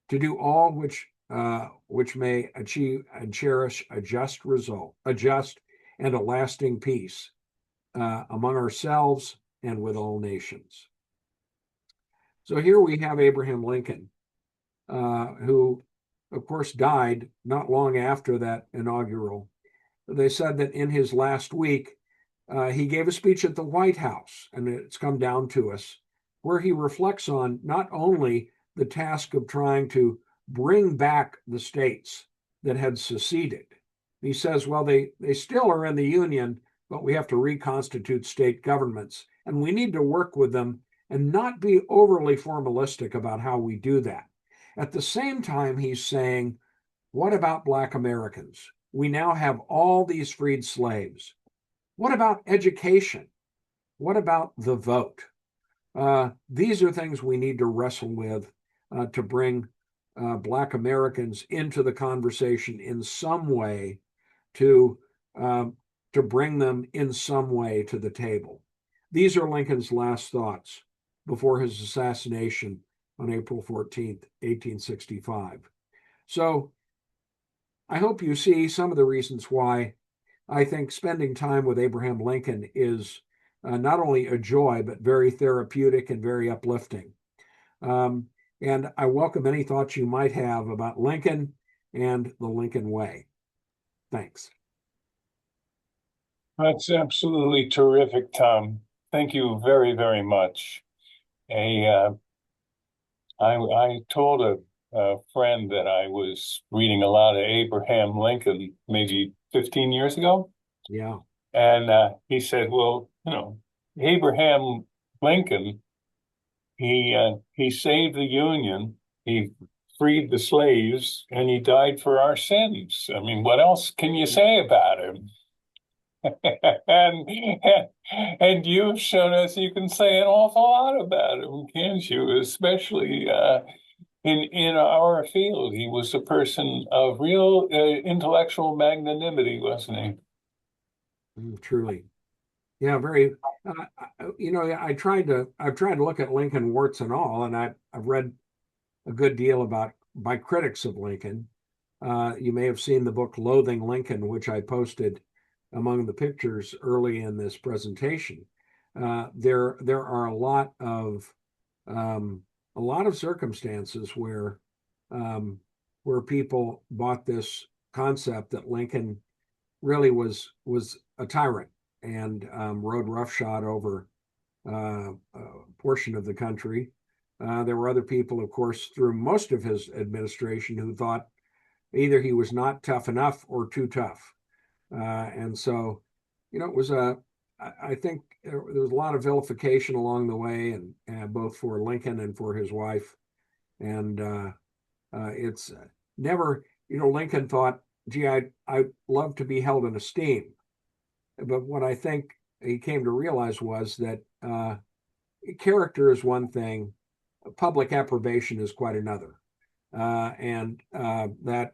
to do all which may achieve and cherish a just and a lasting peace among ourselves and with all nations. So here we have Abraham Lincoln, who, of course, died not long after that inaugural. They said that in his last week, he gave a speech at the White House, and it's come down to us, where he reflects on not only the task of trying to bring back the states that had seceded. He says, well, they still are in the Union, but we have to reconstitute state governments, and we need to work with them and not be overly formalistic about how we do that. At the same time, he's saying, what about Black Americans? We now have all these freed slaves. What about education? What about the vote? These are things we need to wrestle with to bring Black Americans into the conversation in some way, to bring them in some way to the table. These are Lincoln's last thoughts before his assassination on April 14th, 1865. So I hope you see some of the reasons why I think spending time with Abraham Lincoln is not only a joy, but very therapeutic and very uplifting. And I welcome any thoughts you might have about Lincoln and the Lincoln Way. Thanks. That's absolutely terrific, Tom. Thank you very, very much. I told a friend that I was reading a lot of Abraham Lincoln maybe 15 years ago. Yeah. And he said, well, Abraham Lincoln, he saved the Union, he freed the slaves, and he died for our sins. I mean, what else can you say about him? and you've shown us you can say an awful lot about him, can't you? Especially in our field. He was a person of real intellectual magnanimity, wasn't he? Truly. Yeah, very. I've tried to look at Lincoln warts and all, and I've read a good deal about by critics of Lincoln. You may have seen the book Loathing Lincoln, which I posted among the pictures early in this presentation. There are a lot of circumstances um, where people bought this concept that Lincoln really was a tyrant and rode roughshod over a portion of the country. There were other people, of course, through most of his administration who thought either he was not tough enough or too tough. And so, it was I think there was a lot of vilification along the way, and both for Lincoln and for his wife. And it's never, Lincoln thought, gee, I love to be held in esteem. But what I think he came to realize was that character is one thing, public approbation is quite another. And that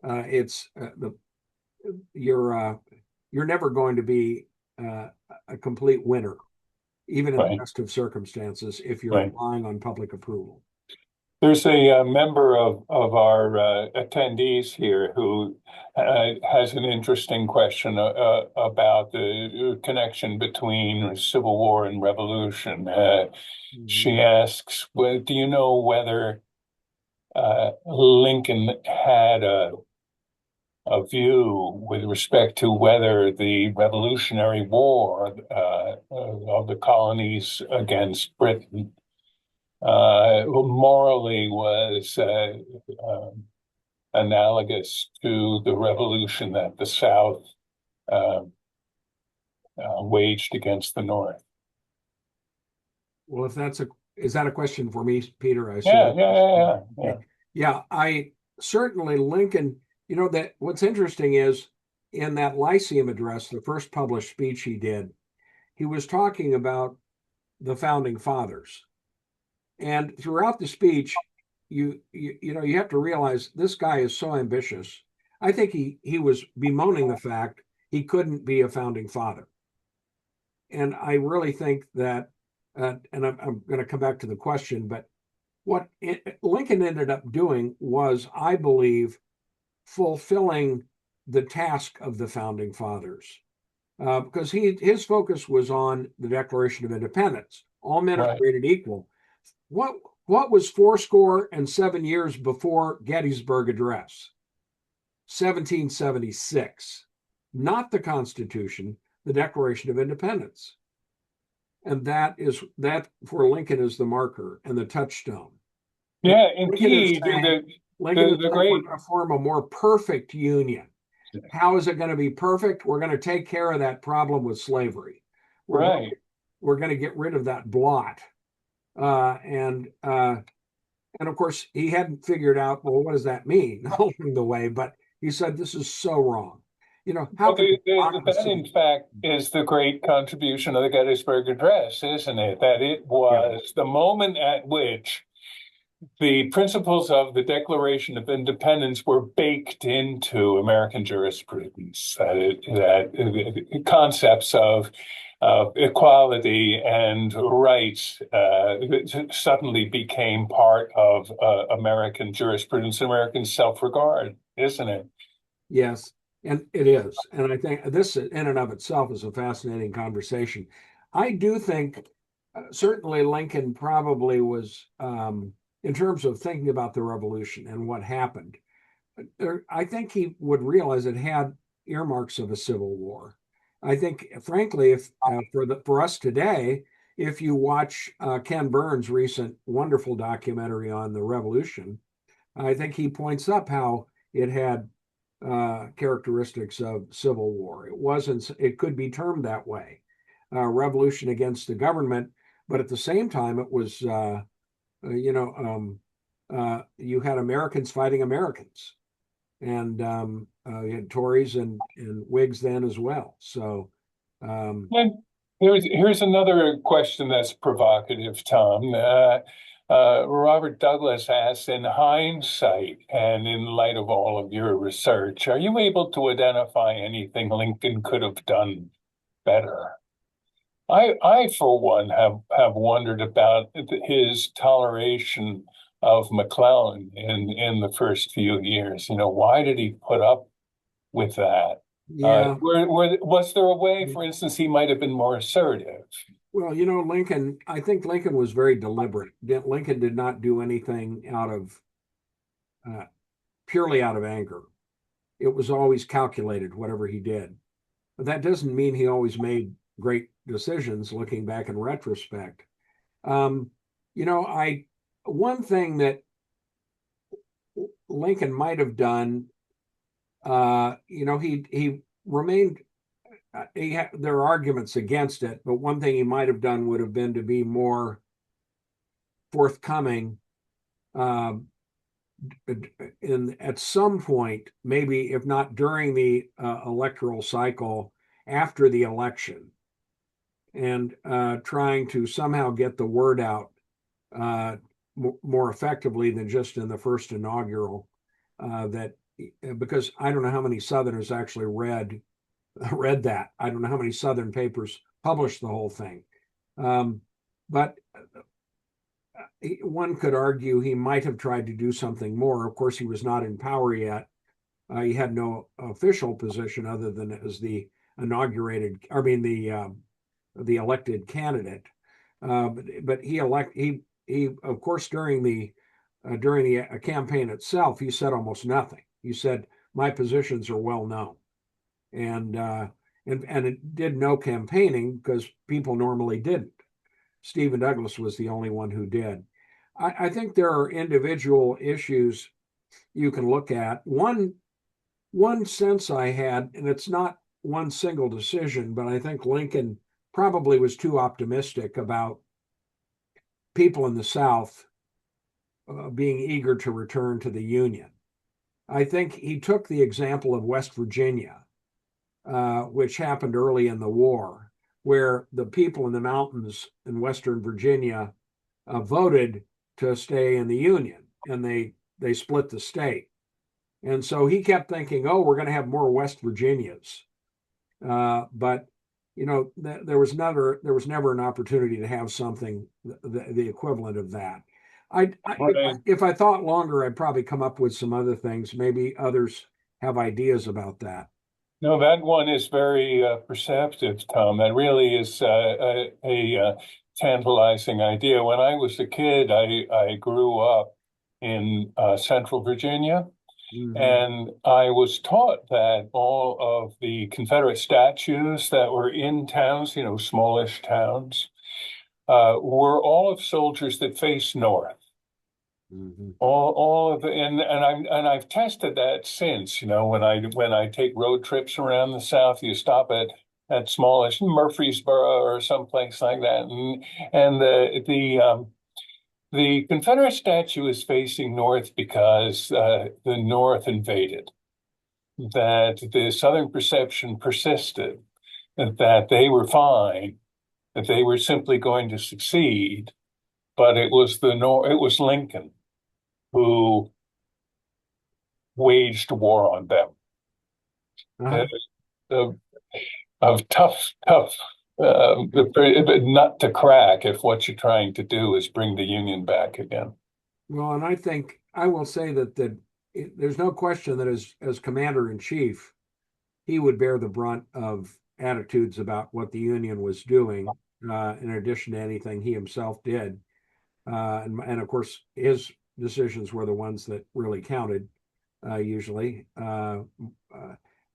it's the you're never going to be a complete winner, even in the Right, best of circumstances, if you're right. relying on public approval. There's a member of our attendees here who has an interesting question about the connection between Civil War and Revolution. Mhm. She asks, well, do you know whether Lincoln had a view with respect to whether the Revolutionary War of the colonies against Britain morally was analogous to the revolution that the South uh, waged against the North? Well, if is that a question for me, Peter? I Yeah, assume. yeah, yeah, yeah, Okay. Yeah, I certainly Lincoln, that what's interesting is in that Lyceum address, the first published speech he did, he was talking about the founding fathers. And throughout the speech, you have to realize this guy is so ambitious. I think he was bemoaning the fact he couldn't be a founding father. And I really think that, and I'm going to come back to the question, but Lincoln ended up doing was, I believe, fulfilling the task of the founding fathers, because his focus was on the Declaration of Independence. All men are right. created equal. What what was 7 years before Gettysburg Address? 1776, not the Constitution, the Declaration of Independence. And that for Lincoln is the marker and the touchstone. Yeah, Lincoln is indeed. saying, The we're great going to form a more perfect union. How is it going to be perfect? We're going to take care of that problem with slavery. We're going right. we're going to get rid of that blot. And of course, he hadn't figured out, well, what does that mean along the way? But he said, this is so wrong. How Well, can that, in democracy? fact, is the great contribution of the Gettysburg Address, isn't it? That it Yeah, was the moment at which the principles of the Declaration of Independence were baked into American jurisprudence. That concepts of equality and rights suddenly became part of American jurisprudence, American self-regard, isn't it? yes, and it is. And I think this in and of itself is a fascinating conversation. I do think certainly Lincoln probably was, in terms of thinking about the revolution and what happened, I think he would realize it had earmarks of a civil war. I think, frankly, if for us today, if you watch Ken Burns' recent wonderful documentary on the revolution, I think he points up how it had characteristics of civil war. It wasn't. It could be termed that way, revolution against the government, but at the same time, it was you had Americans fighting Americans, and you had Tories and Whigs then as well. So, um, And here's another question that's provocative, Tom. Robert Douglas asks, in hindsight and in light of all of your research, are you able to identify anything Lincoln could have done better? I for one have wondered about his toleration of McClellan in the first few years. Why did he put up with that? Yeah. Was there a way, for instance, he might have been more assertive? Well, Lincoln, I think Lincoln was very deliberate. Lincoln did not do anything out of uh, purely out of anger. It was always calculated, whatever he did. But that doesn't mean he always made great decisions looking back in retrospect. Um, I one thing that Lincoln might have done, he remained. There are arguments against it, but one thing he might have done would have been to be more forthcoming. Um, at some point, maybe if not during the electoral cycle, after the election, and trying to somehow get the word out uh, more effectively than just in the first inaugural. That because I don't know how many Southerners actually read that. I don't know how many Southern papers published the whole thing. But one could argue he might have tried to do something more. Of course, he was not in power yet. He had no official position other than as the the elected candidate. But he of course during the campaign itself, he said almost nothing. He said my positions are well known, and it did no campaigning because people normally didn't. Stephen Douglas was the only one who did. I think there are individual issues you can look at. One sense I had, and it's not one single decision, but I think Lincoln probably was too optimistic about people in the South being eager to return to the Union. I think he took the example of West Virginia, which happened early in the war, where the people in the mountains in Western Virginia voted to stay in the Union, and they split the state. And so he kept thinking, oh, we're going to have more West Virginias. But there was never an opportunity to have something the equivalent of that. Right. If I thought longer, I'd probably come up with some other things. Maybe others have ideas about that. No, that one is very perceptive, Tom. That really is a tantalizing idea. When I was a kid, I grew up in Central Virginia, Mm-hmm. and I was taught that all of the Confederate statues that were in towns, smallish towns, were all of soldiers that faced north. Mm-hmm. All of the I've tested that since, when I take road trips around the South, you stop at smallish Murfreesboro or someplace like that, and the Confederate statue is facing north because the North invaded. That the Southern perception persisted that they were fine, that they were simply going to succeed, but it was it was Lincoln who waged war on them. Uh-huh. Uh, of tough nut to crack if what you're trying to do is bring the Union back again. Well, and I think I will say there's no question that as commander in chief, he would bear the brunt of attitudes about what the Union was doing, in addition to anything he himself did. And of course, his decisions were the ones that really counted, usually.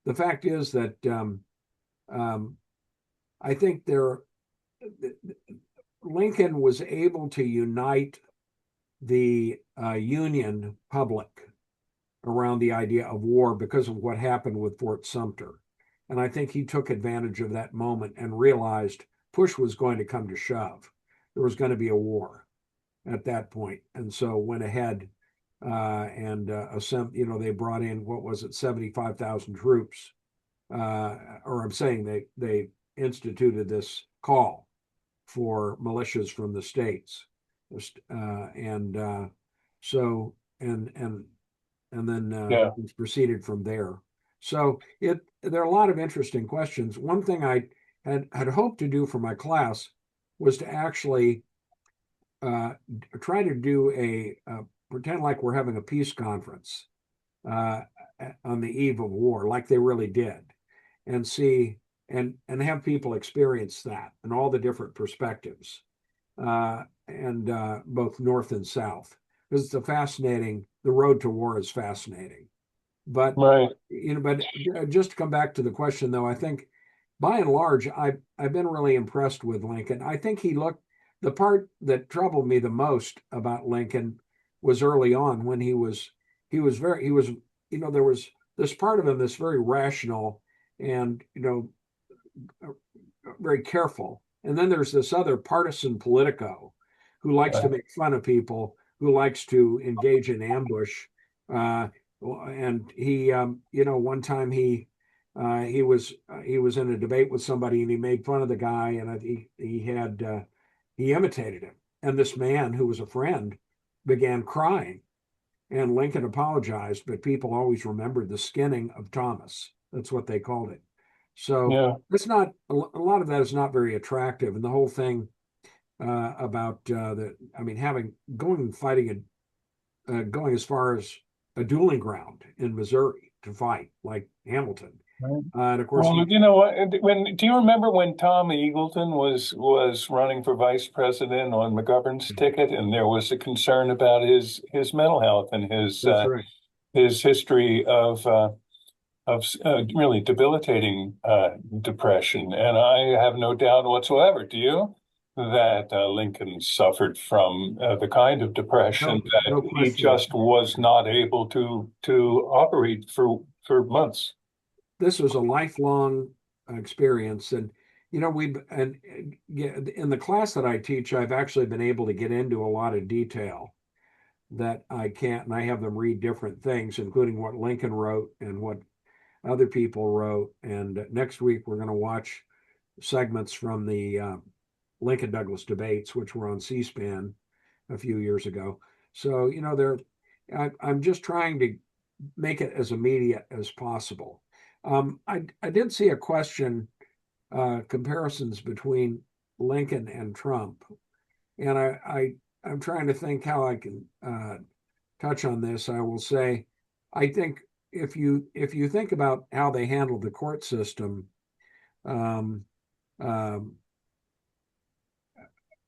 The fact is that um, I think Lincoln was able to unite the Union public around the idea of war because of what happened with Fort Sumter. And I think he took advantage of that moment and realized push was going to come to shove. There was going to be a war at that point, and so went ahead they brought in, what was it, 75,000 troops, or I'm saying they instituted this call for militias from the states, and so and then Yeah. it's proceeded from there. So there are a lot of interesting questions. One thing had hoped to do for my class was to actually try to do pretend like we're having a peace conference uh, on the eve of war, like they really did, and see and have people experience that and all the different perspectives, and both North and South. Because it's a fascinating. The road to war is fascinating, but Right. but just to come back to the question, though, I think by and large, I've been really impressed with Lincoln. I think he looked the part that troubled me the most about Lincoln was early on when he was there was this part of him that's very rational and very careful, and then there's this other partisan politico who likes to Right. make fun of people, who likes to engage in ambush. Uh, and one time he was in a debate with somebody and he made fun of the guy, and he imitated him. And this man who was a friend began crying, and Lincoln apologized, but people always remembered the skinning of Thomas. That's what they called it. So Yeah. it's not a lot of that is not very attractive, and the whole thing about having going and fighting going as far as a dueling ground in Missouri to fight like Hamilton, Right. and of course Well, he you know what? Do you remember when Tom Eagleton was running for vice president on McGovern's ticket, and there was a concern about his mental health and that's right. his history of really debilitating depression, and I have no doubt whatsoever. Do you? That Lincoln suffered from the kind of depression that No he question. just was not able to operate for months. This was a lifelong experience, and we and in the class that I teach, I've actually been able to get into a lot of detail that I can't, and I have them read different things, including what Lincoln wrote and what other people wrote. And next week we're going to watch segments from the Lincoln Douglas debates, which were on C-SPAN a few years ago. So I'm just trying to make it as immediate as possible. I did see a question, comparisons between Lincoln and Trump, and I'm trying to think how I can touch on this. I will say, I think if you think about how they handled the court system, um,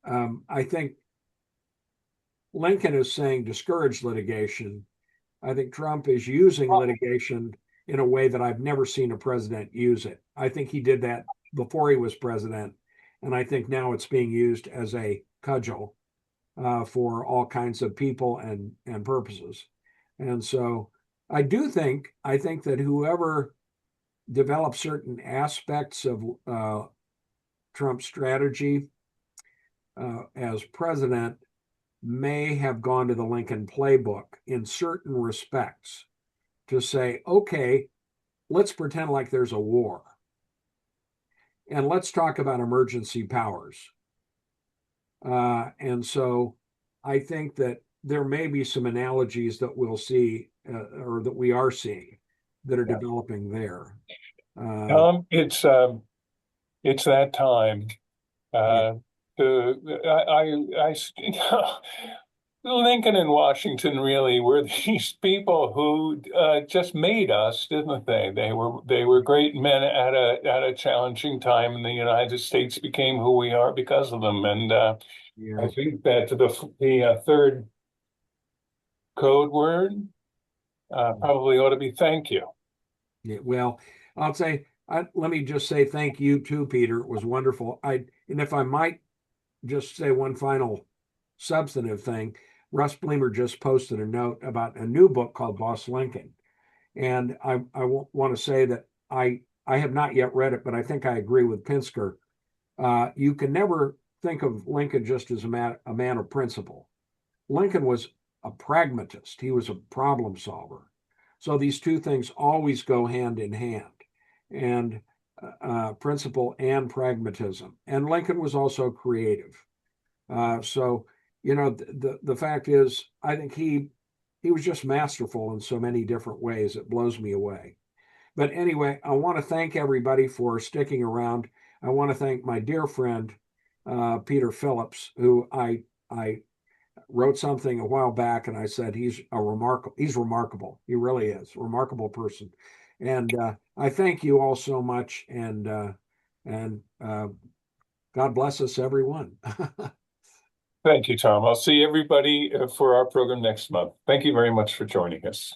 um, I think Lincoln is saying discourage litigation. I think Trump is using litigation in a way that I've never seen a president use it. I think he did that before he was president, and I think now it's being used as a cudgel for all kinds of people and purposes. And so I think that whoever develops certain aspects of Trump's strategy as president may have gone to the Lincoln playbook in certain respects to say, okay, let's pretend like there's a war and let's talk about emergency powers. And so I think that there may be some analogies that we'll see or that we are seeing that are Yeah. developing there. Um, it's um, it's that time. Yeah, Uh, Lincoln and Washington really were these people who just made us, didn't they? They were great men at a challenging time, and the United States became who we are because of them. And I yeah, think that the third code word probably ought to be thank you. yeah. Well, I'll say, let me just say thank you too, Peter. It was wonderful. And if I might just say one final substantive thing, Russ Bleemer just posted a note about a new book called Boss Lincoln. And I want to say that I have not yet read it, but I think I agree with Pinsker. You can never think of Lincoln just as a man of principle. Lincoln was a pragmatist. He was a problem solver. So these two things always go hand in hand, and principle and pragmatism. And Lincoln was also creative. So the fact is, I think he was just masterful in so many different ways. It blows me away. But anyway, I want to thank everybody for sticking around. I want to thank my dear friend, Peter Phillips, who I wrote something a while back and I said he's remarkable. He really is a remarkable person. And I thank you all so much, and God bless us, everyone. Thank you, Tom. I'll see everybody for our program next month. Thank you very much for joining us.